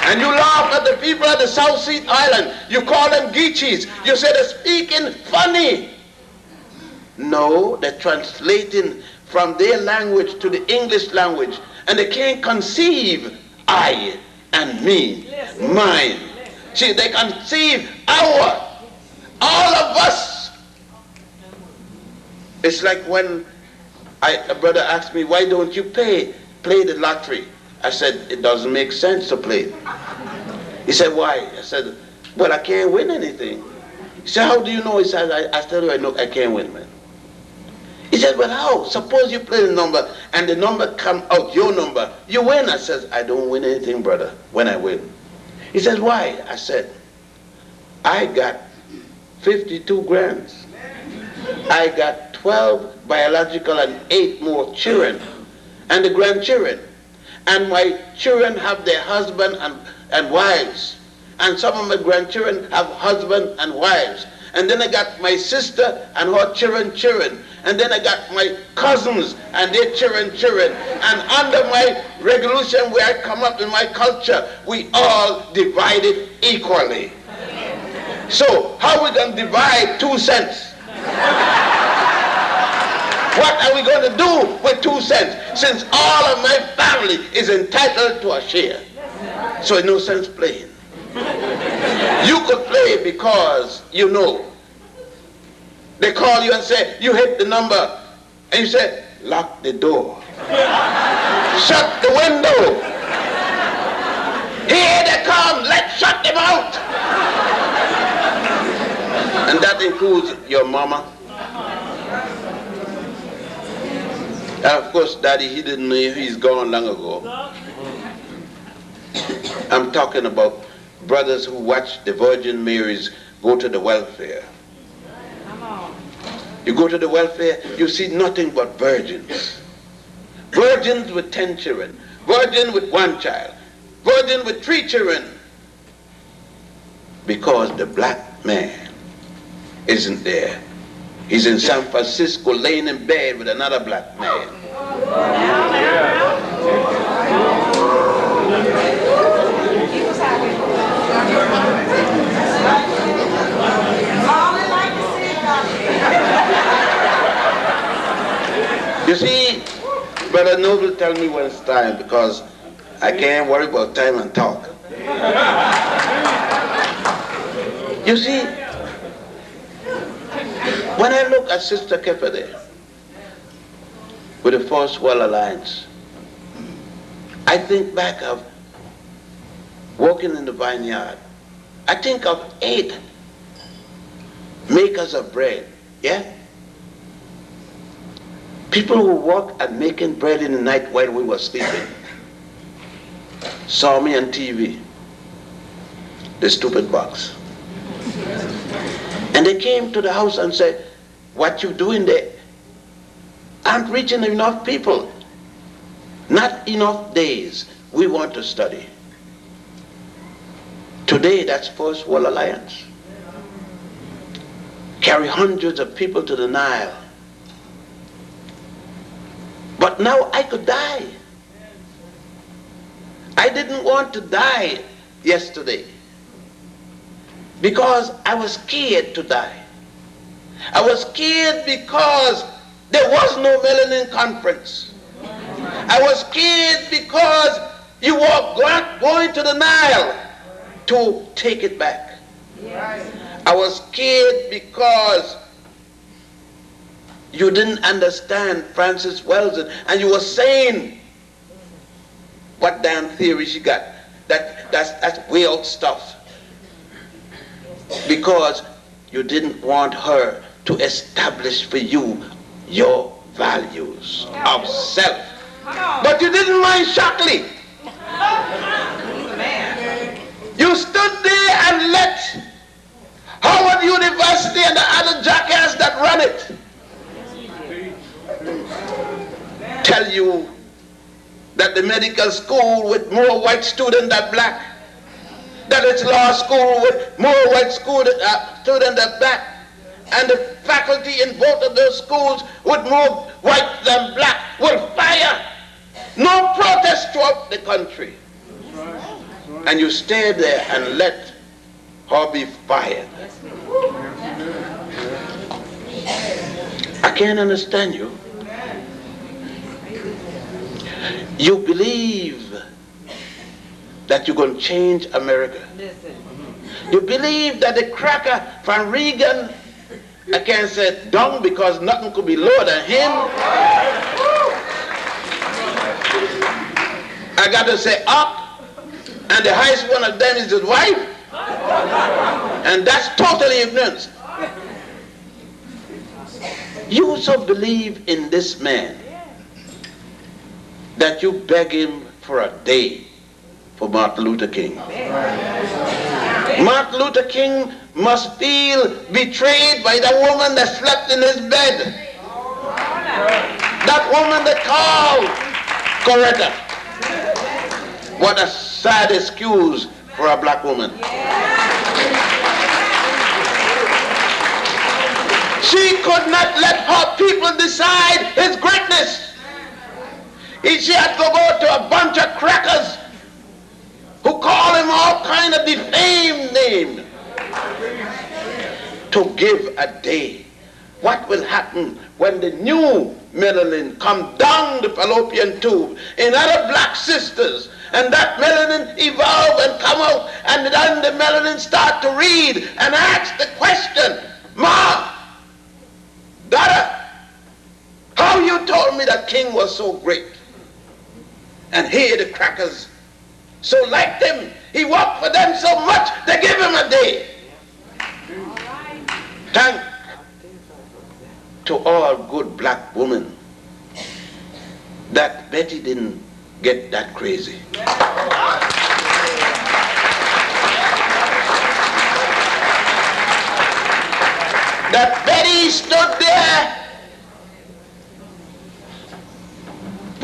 And you laugh at the people of the South Sea Island. You call them Geechees. You say they're speaking funny. No, they're translating from their language to the English language. And they can't conceive I and me, mine. See, they conceive our, all of us. It's like when a brother asked me, why don't you play the lottery? I said, it doesn't make sense to play. He said, why? I said, well, I can't win anything. He said, how do you know? He said, I tell you, I can't win, man. He said, well, how? Suppose you play the number and the number come out, your number, you win. I said, I don't win anything, brother, when I win. He said, why? I said, I got 52 grands. I got 12 biological and 8 more children and the grandchildren. And my children have their husband and wives. And some of my grandchildren have husband and wives. And then I got my sister and her children. And then I got my cousins and their children. And under my revolution where I come up in my culture, we all divided equally. So how are we going to divide 2 cents? What are we going to do with 2 cents? Since all of my family is entitled to a share. So it's no sense playing. You could play because you know. They call you and say, you hit the number. And you say, lock the door. Shut the window. Here they come, let's shut them out. And that includes your mama. And of course, Daddy, he didn't know, he's gone long ago. I'm talking about brothers who watch the Virgin Marys go to the welfare. You go to the welfare, you see nothing but virgins. Virgins with 10 children. Virgin with 1 child. Virgin with 3 children. Because the black man isn't there. He's in San Francisco laying in bed with another black man. You see, Brother Noble tell me when it's time, because I can't worry about time and talk. You see, when I look at Sister Kefa there, with the First World Alliance, I think back of walking in the vineyard I think of 8 makers of bread, yeah? People who work at making bread in the night while we were sleeping saw me on TV, the stupid box. And they came to the house and said, what you doing there? Aren't reaching enough people. Not enough days. We want to study. Today, that's First World Alliance. Carry hundreds of people to the Nile. But now I could die. I didn't want to die yesterday because I was scared to die. I was scared because there was no Melanin Conference. I was scared because you were going to the Nile to take it back. I was scared because you didn't understand Francis Wells and you were saying what damn theory she got. That's weird stuff. Because you didn't want her to establish for you your values of self. But you didn't mind Shockley. You stood there and let Howard University and the other jackass that run it tell you that the medical school with more white students than black, that it's law school with more white students than black, and the faculty in both of those schools with more white than black will fire. No protest throughout the country. And you stay there and let her be fired. I can't understand you. You believe that you're going to change America. You believe that the cracker from Reagan, I can't say down because nothing could be lower than him. I got to say up, and the highest one of them is his wife. And that's totally ignorance. You so believe in this man that you beg him for a day for Martin Luther King. Martin Luther King must feel betrayed by the woman that slept in his bed. That woman that called Coretta. What a sad excuse for a black woman. She could not let her people decide his greatness. She had to go to a bunch of crackers who call him all kind of defamed names to give a day. What will happen when the new melanin come down the fallopian tube in other black sisters, and that melanin evolve and come out, and then the melanin start to read and ask the question, Ma, daughter, how you told me that King was so great? And here the crackers so liked him, he worked for them so much, they give him a day. Thank to all good black women that Betty didn't get that crazy. That Betty stood there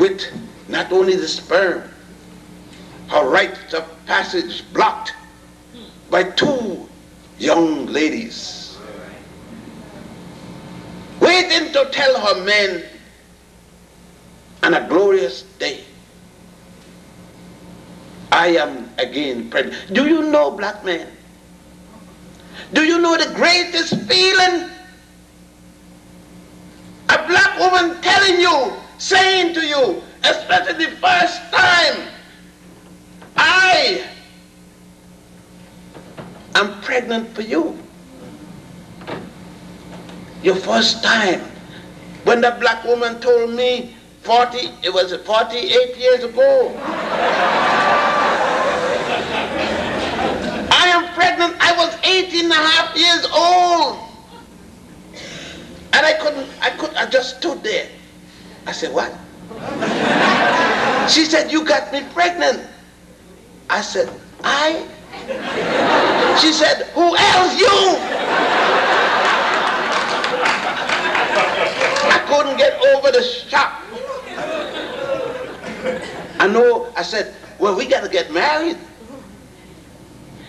with not only the sperm, her rites of passage blocked by 2 young ladies, waiting to tell her men on a glorious day, I am again pregnant. Do you know, black man? Do you know the greatest feeling? A black woman telling you, saying to you, especially the first time, I am pregnant for you. Your first time. When the black woman told me 48 years ago, I am pregnant, said, what? She said, you got me pregnant. I said, I? She said, who else? You? I couldn't get over the shock. I said, well, we got to get married.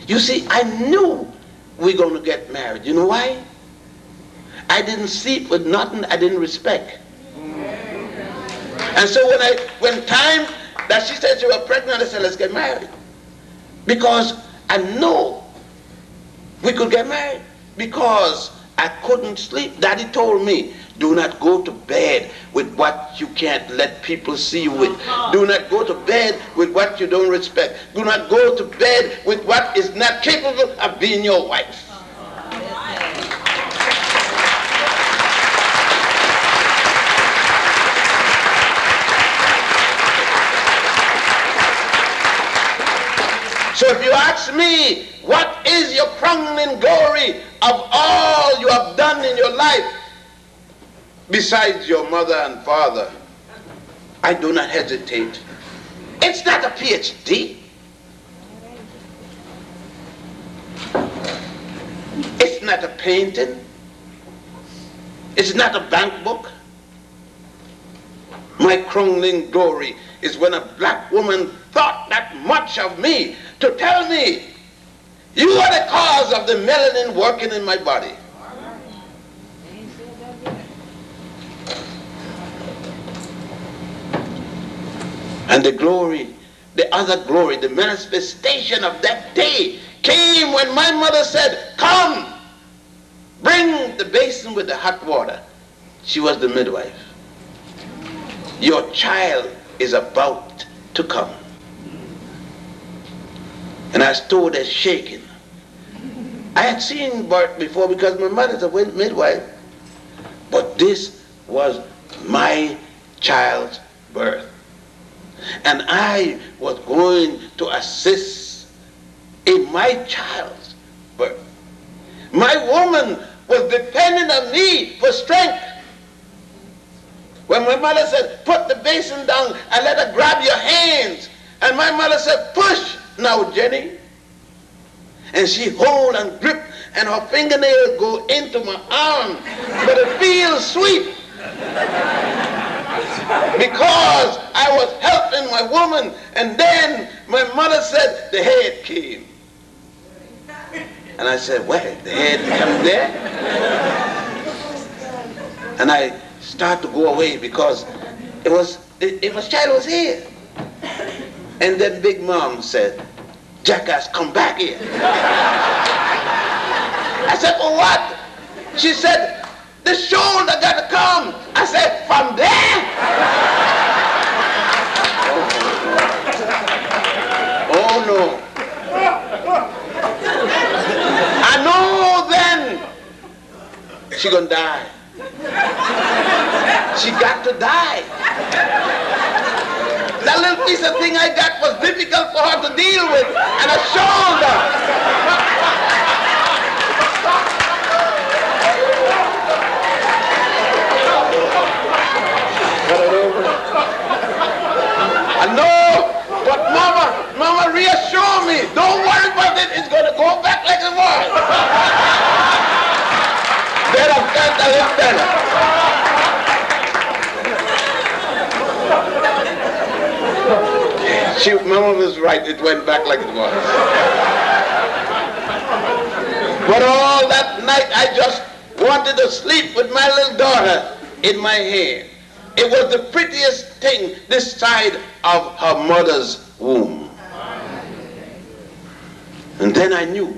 You see, I knew we were going to get married. You know why? I didn't sleep with nothing I didn't respect. And so when time that she said she was pregnant, I said, let's get married. Because I know we could get married. Because I couldn't sleep. Daddy told me, do not go to bed with what you can't let people see you with. Do not go to bed with what you don't respect. Do not go to bed with what is not capable of being your wife. So if you ask me, what is your crowning glory of all you have done in your life, besides your mother and father, I do not hesitate. It's not a PhD. It's not a painting. It's not a bank book. My crowning glory is when a black woman thought that much of me to tell me, you are the cause of the melanin working in my body. And the glory, the other glory, the manifestation of that day came when my mother said, come, bring the basin with the hot water. She was the midwife. Your child is about to come. And I stood there shaking. I had seen birth before because my mother's a midwife. But this was my child's birth. And I was going to assist in my child's birth. My woman was depending on me for strength. When my mother said, put the basin down and let her grab your hands. And my mother said, push now, Jenny. And she hold and grip and her fingernails go into my arm. But it feels sweet. Because I was helping my woman. And then my mother said, the head came. And I said, where? The head come there? And I start to go away because child was here. And then Big Mom said, jackass, come back here. I said, for what? She said, the shoulder got to come. I said, from there? Oh no. I know then she gonna die. She got to die. That little piece of thing I got was difficult for her to deal with, and a shoulder. I know, but Mama reassure me, don't worry about it, it's going to go back like it was. Better, a little better. Mama was right, it went back like it was. But all that night I just wanted to sleep with my little daughter in my hand. It was the prettiest thing this side of her mother's womb. And then I knew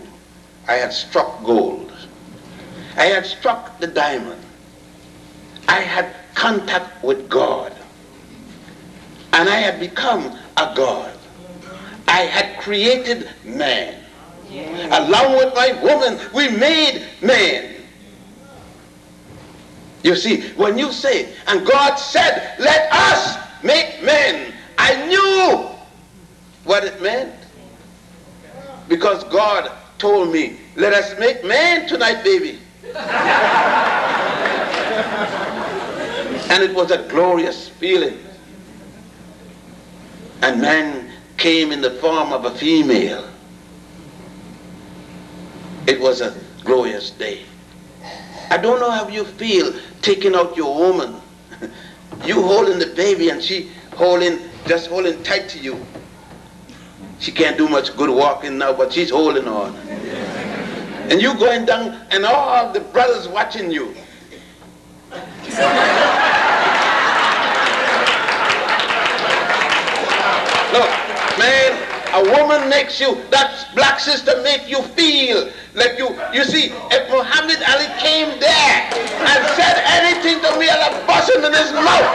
I had struck gold. I had struck the diamond. I had contact with God. And I had become a God. I had created man. Along with my woman, we made man. You see, when you say, and God said, let us make man, I knew what it meant. Because God told me, let us make man tonight, baby. And it was a glorious feeling. And man came in the form of a female. It was a glorious day. I don't know how you feel taking out your woman. You holding the baby and she just holding tight to you. She can't do much good walking now, but she's holding on. And you going down and all the brothers watching you. Look, man, a woman makes you, that black sister make you feel like you see, if Muhammad Ali came there and said anything to me, I'll bust him in his mouth.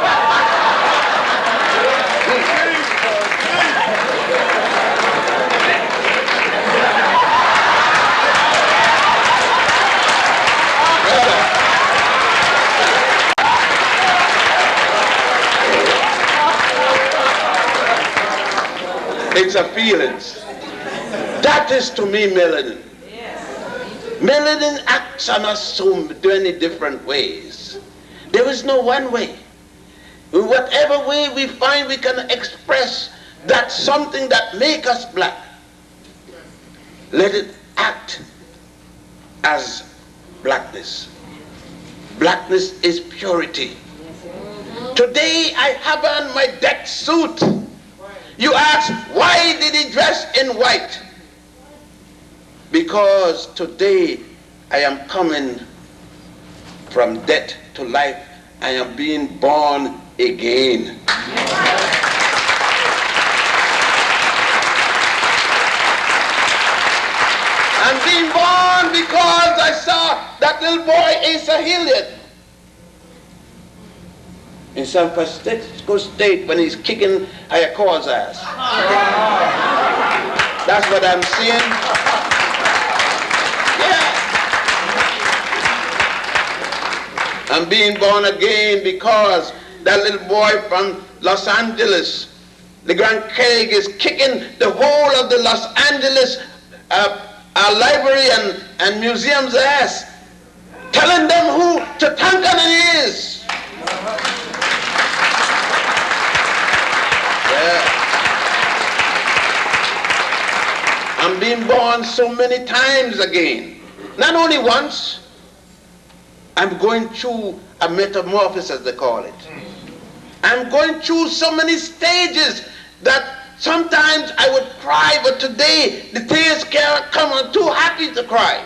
It's a feelings. That is to me melanin. Melanin acts on us so many different ways. There is no one way. In whatever way we find we can express that something that makes us black, let it act as blackness. Blackness is purity. Today I have on my deck suit. You ask, why did he dress in white? Because today I am coming from death to life. I am being born again. I'm being born because I saw that little boy Asa Hilliard in San Francisco State when he's kicking Hayakor's ass. That's what I'm seeing. Yeah. I'm being born again because that little boy from Los Angeles, the Grand Craig, is kicking the whole of the Los Angeles library and museum's ass, telling them who Tutankhamun is. I'm being born so many times again. Not only once. I'm going through a metamorphosis, as they call it. I'm going through so many stages that sometimes I would cry, but today the tears can't come. I'm too happy to cry.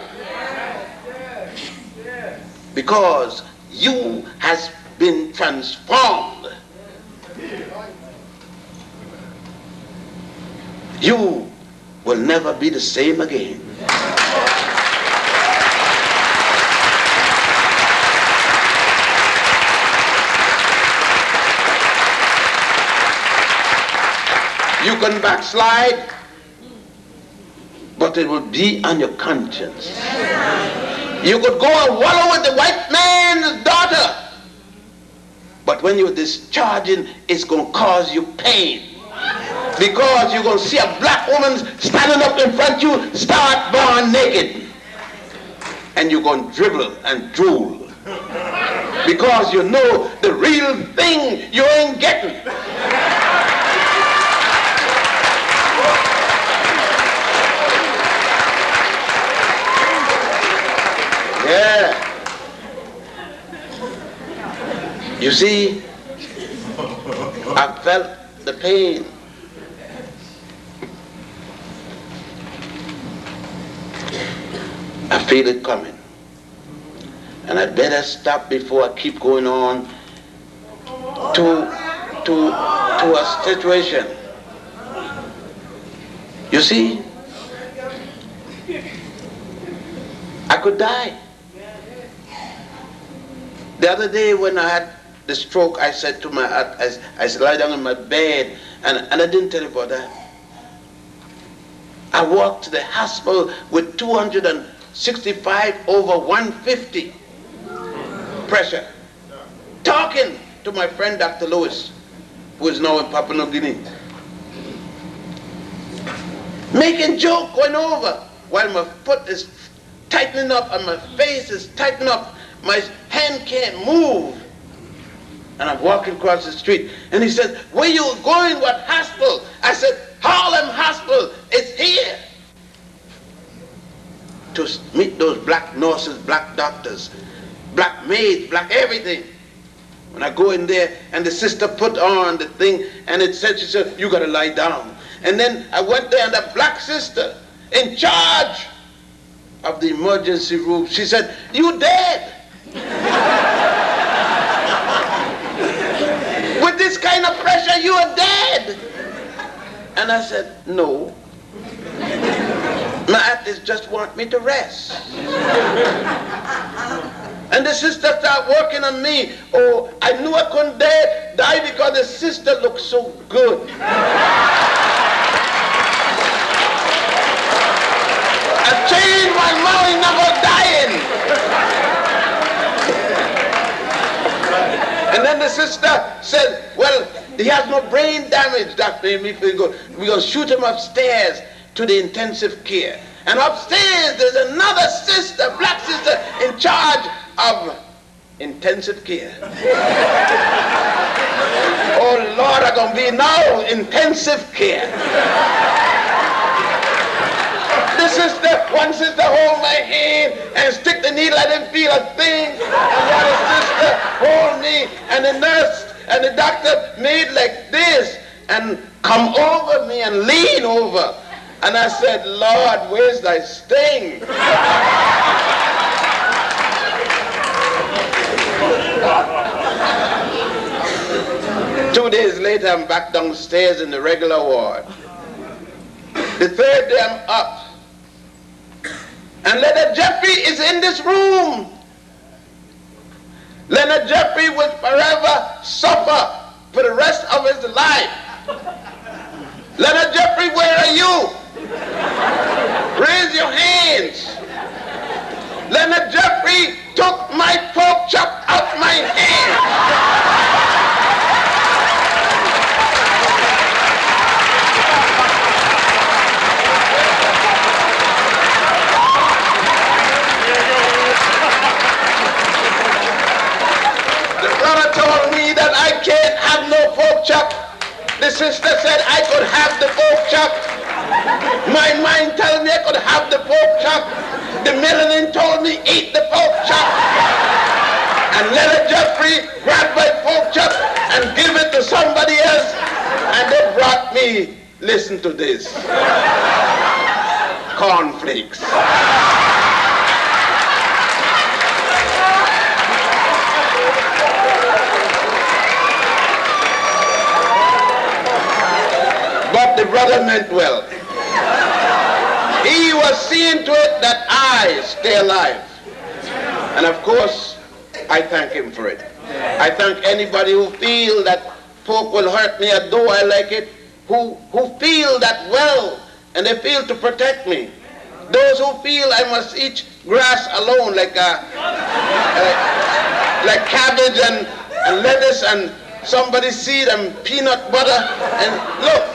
Because you has been transformed. You will never be the same again. You can backslide, but it will be on your conscience. You could go and wallow with the white man's daughter, but when you're discharging, it's going to cause you pain. Because you're going to see a black woman standing up in front of you, start born naked. And you're going to dribble and drool. Because you know the real thing you ain't getting. Yeah. You see, I felt the pain. I feel it coming. And I'd better stop before I keep going on to a situation. You see, I could die. The other day when I had the stroke, I said to I lie down in my bed, and I didn't tell you about that. I walked to the hospital with 265 over 150 pressure, talking to my friend Dr. Lewis, who is now in Papua New Guinea, making joke going over while my foot is tightening up and my face is tightening up. My hand can't move. And I'm walking across the street. And he said, where you going? What hospital? I said, Harlem Hospital. It's here. To meet those black nurses, black doctors, black maids, black everything. When I go in there, and the sister put on the thing, and it said, she said, you got to lie down. And then I went there, and the black sister in charge of the emergency room, she said, you dead. With this kind of pressure, you are dead. And I said, no. My artist just want me to rest. And the sister started working on me. Oh, I knew I couldn't die because the sister looked so good. I changed my mind about dying. And then the sister said, well, he has no brain damage. That made me feel good. We're going to shoot him upstairs to the intensive care. And upstairs there's another sister, black sister, in charge of intensive care. Oh Lord, I'm going to be now intensive care. One sister hold my hand and stick the needle. I didn't feel a thing. And the other sister hold me, and the nurse and the doctor made like this and come over me and lean over. And I said, Lord, where's thy sting? 2 days later, I'm back downstairs in the regular ward. The third day, I'm up. And Leonard Jeffrey is in this room. Leonard Jeffrey will forever suffer for the rest of his life. Leonard Jeffrey, where are you? Raise your hands. Leonard Jeffrey took my pork chop out my hand. The brother told me that I can't have no pork chop. The sister said I could have the pork chop. My mind told me I could have the pork chop. The melanin told me eat the pork chop. And Leonard Jeffrey grabbed my pork chop and give it to somebody else. And they brought me, listen to this, cornflakes. But the brother meant well. He was seeing to it that I stay alive. And of course, I thank him for it. I thank anybody who feel that pork will hurt me, although I like it, who feel that well, and they feel to protect me. Those who feel I must eat grass alone, like cabbage and lettuce and somebody's seed and peanut butter. And look,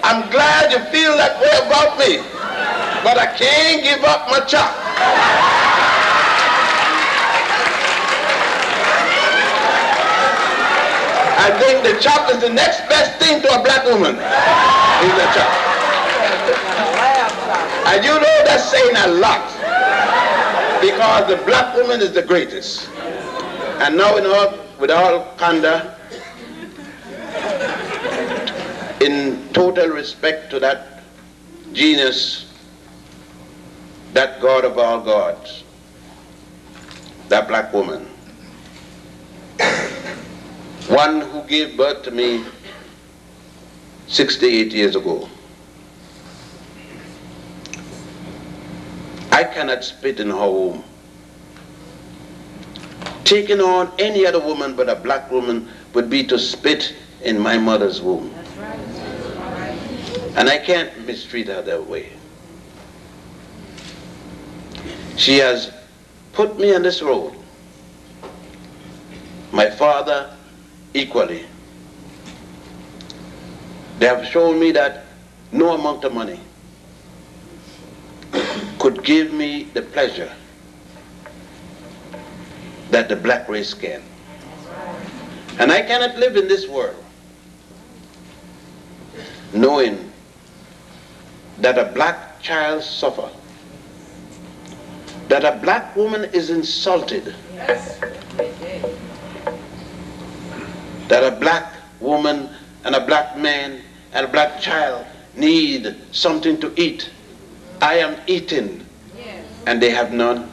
I'm glad you feel that way about me, but I can't give up my chop. I think the chop is the next best thing to a black woman, is the chop. And you know that's saying a lot, because the black woman is the greatest. And now with all candor, in total respect to that genius, that God of all gods, that black woman, one who gave birth to me 68 years ago. I cannot spit in her womb. Taking on any other woman but a black woman would be to spit in my mother's womb. And I can't mistreat her that way. She has put me on this road. My father equally. They have shown me that no amount of money could give me the pleasure that the black race can. And I cannot live in this world knowing that a black child suffers, that a black woman is insulted, that a black woman and a black man and a black child need something to eat. I am eating and they have none.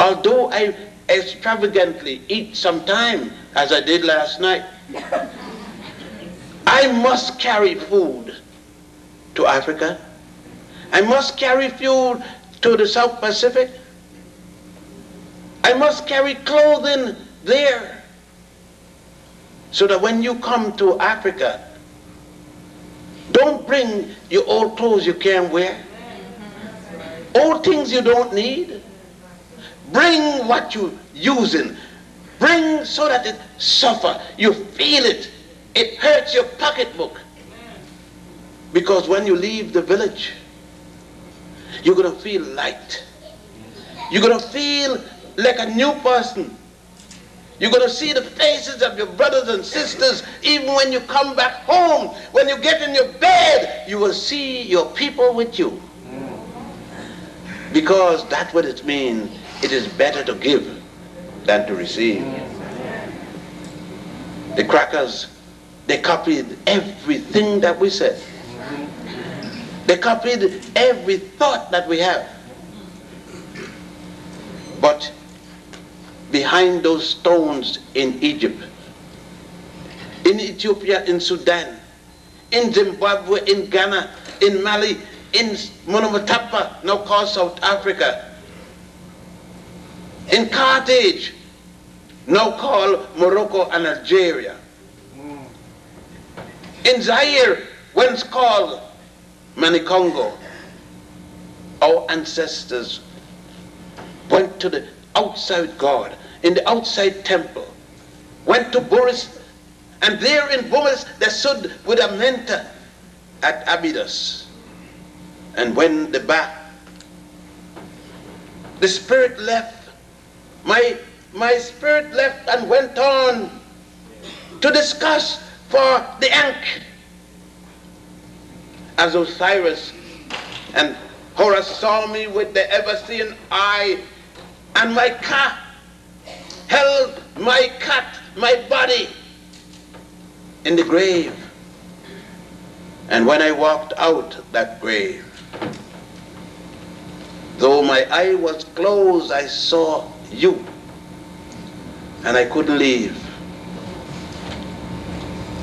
Although I extravagantly eat sometime, as I did last night, I must carry food to Africa. I must carry food to the South Pacific. I must carry clothing there, so that when you come to Africa, don't bring your old clothes you can't wear, old things you don't need. Bring what you're using. Bring so that it suffer. You feel it. It hurts your pocketbook. Because when you leave the village, you're going to feel light. You're going to feel like a new person. You're going to see the faces of your brothers and sisters even when you come back home. When you get in your bed, you will see your people with you. Because that's what it means. It is better to give than to receive. The crackers, they copied everything that we said. They copied every thought that we have. But behind those stones in Egypt, in Ethiopia, in Sudan, in Zimbabwe, in Ghana, in Mali, in Monomotapa, now called South Africa, in Carthage, now called Morocco and Algeria, in Zaire, once called Manikongo, our ancestors went to the outside God, in the outside temple, went to Boris, and there in Boris they stood with a mentor at Abydos. And when the spirit left, my spirit left and went on to discuss for the Ankh. As Osiris and Horus saw me with the ever-seeing eye, and my cat held my body in the grave. And when I walked out that grave, though my eye was closed, I saw you, and I couldn't leave.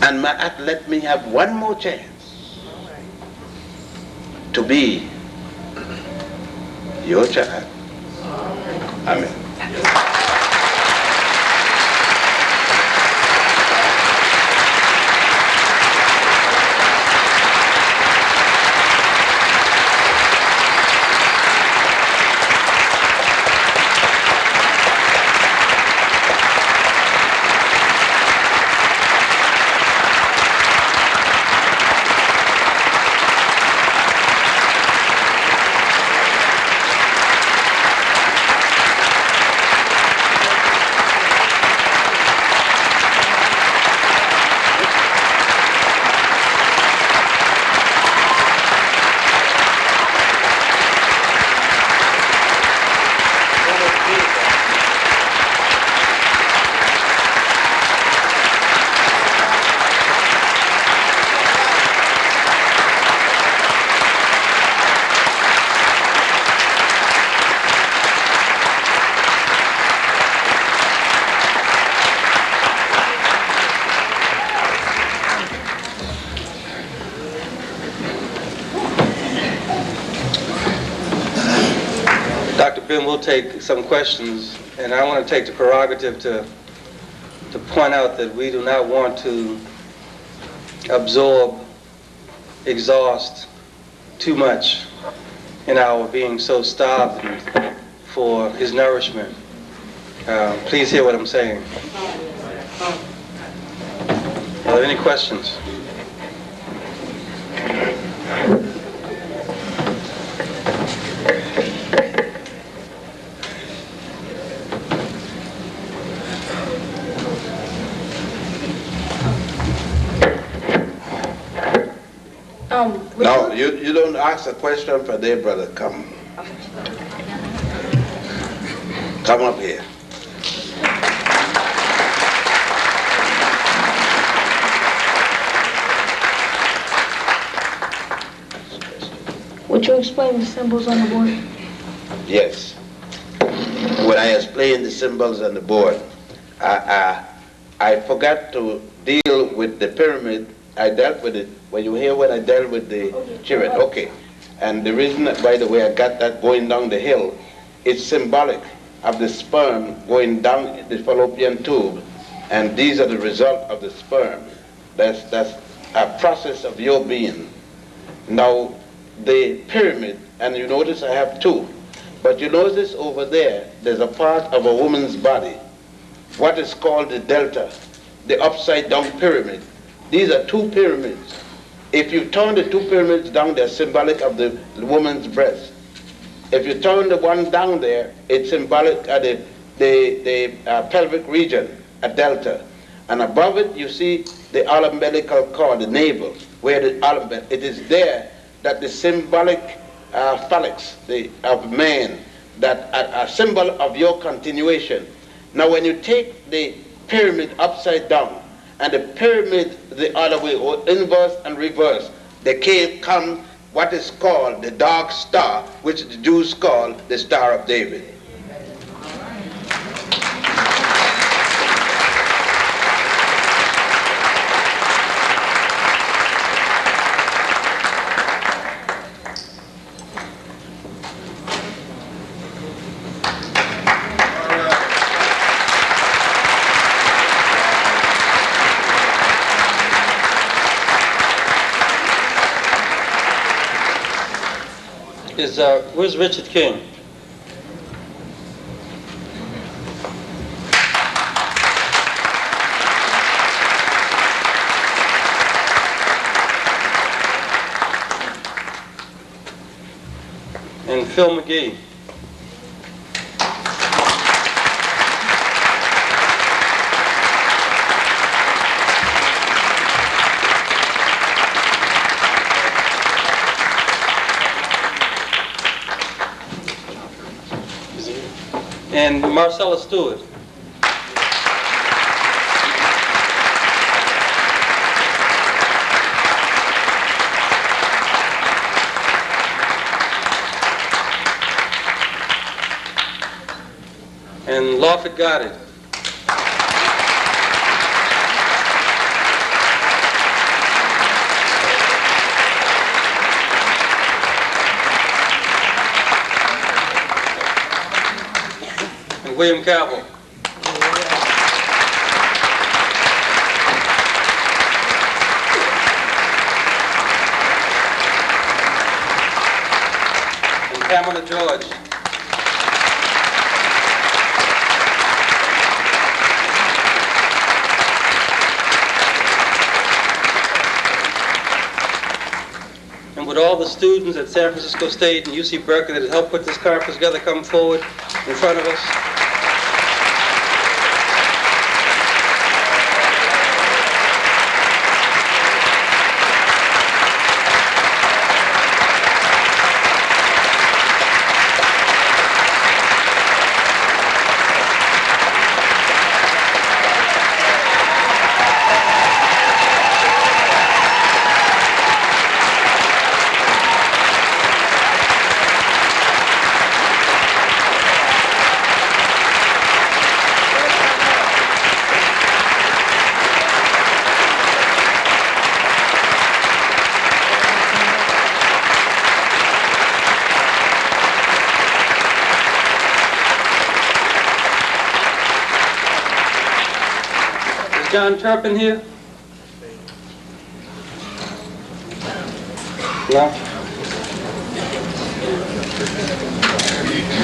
And Ma'at let me have one more chance to be your child. Amen. We'll take some questions, and I want to take the prerogative to point out that we do not want to absorb, exhaust too much in our being so starved for his nourishment. Please hear what I'm saying. Are there any questions? No, you don't ask a question for their brother. Come. Come up here. Would you explain the symbols on the board? Yes. When I explained the symbols on the board, I forgot to deal with the pyramid. I dealt with it. When you hear when I dealt with the chariot, okay. And the reason, by the way, I got that going down the hill, it's symbolic of the sperm going down the fallopian tube, and these are the result of the sperm. That's a process of your being. Now, the pyramid, and you notice I have two, but you notice over there, there's a part of a woman's body, what is called the delta, the upside down pyramid. These are two pyramids. If you turn the two pyramids down, they're symbolic of the woman's breast. If you turn the one down there, it's symbolic of the pelvic region, a delta. And above it, you see the umbilical cord, the navel, where the it is there that the symbolic phalanx of man, that a symbol of your continuation. Now, when you take the pyramid upside down and the pyramid the other way, or inverse and reverse, there come what is called the dark star, which the Jews call the Star of David. Where's Richard King? And Phil McGee. And Marcella Stewart. And Lawford Goddard. William Cabell. And Pamela George. And would all the students at San Francisco State and UC Berkeley that helped put this conference together come forward in front of us? John Turpin here? No?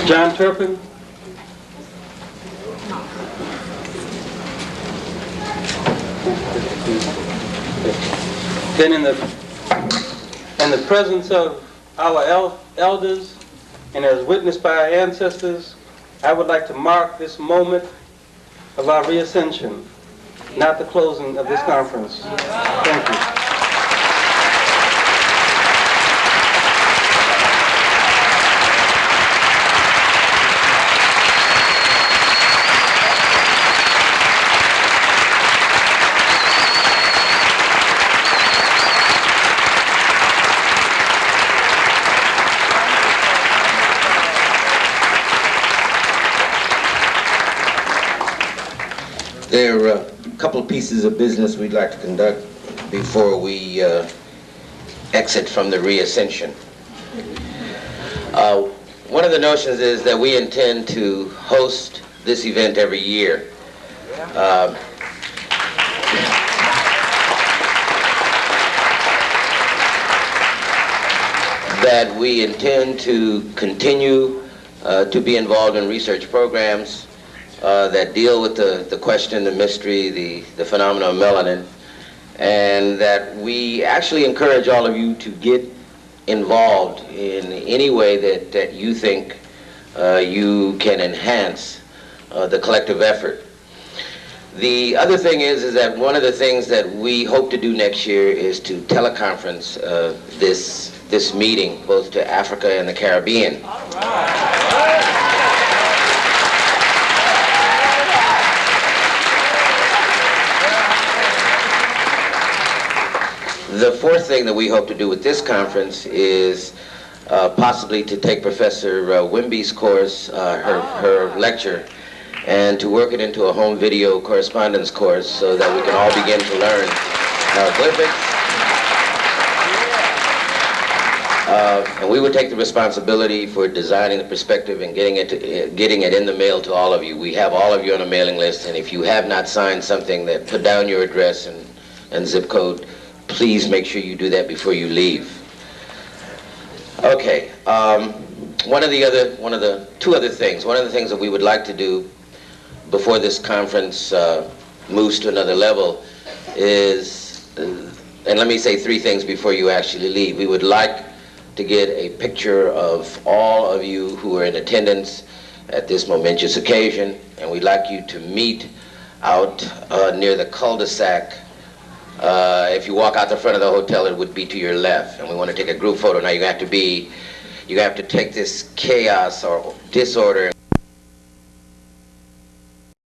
John Turpin? Then in the presence of our elders and as witnessed by our ancestors, I would like to mark this moment of our reascension, not the closing of this conference. Thank you. There are a couple of pieces of business we'd like to conduct before we exit from the reascension. One of the notions is that we intend to host this event every year. That we intend to continue to be involved in research programs that deal with the question, the mystery, the phenomenon of melanin, and that we actually encourage all of you to get involved in any way that you think you can enhance the collective effort. The other thing is that one of the things that we hope to do next year is to teleconference this meeting both to Africa and the Caribbean. The fourth thing that we hope to do with this conference is possibly to take Professor Wimby's course, her lecture, and to work it into a home video correspondence course so that we can all begin to learn hieroglyphics. And we would take the responsibility for designing the perspective and getting it in the mail to all of you. We have all of you on a mailing list, and if you have not signed something, that put down your address and zip code, please make sure you do that before you leave. Okay. One of the two other things that we would like to do before this conference moves to another level is, and let me say three things before you actually leave. We would like to get a picture of all of you who are in attendance at this momentous occasion, and we'd like you to meet out near the cul-de-sac. If you walk out the front of the hotel, it would be to your left, and we want to take a group photo. Now you have to take this chaos or disorder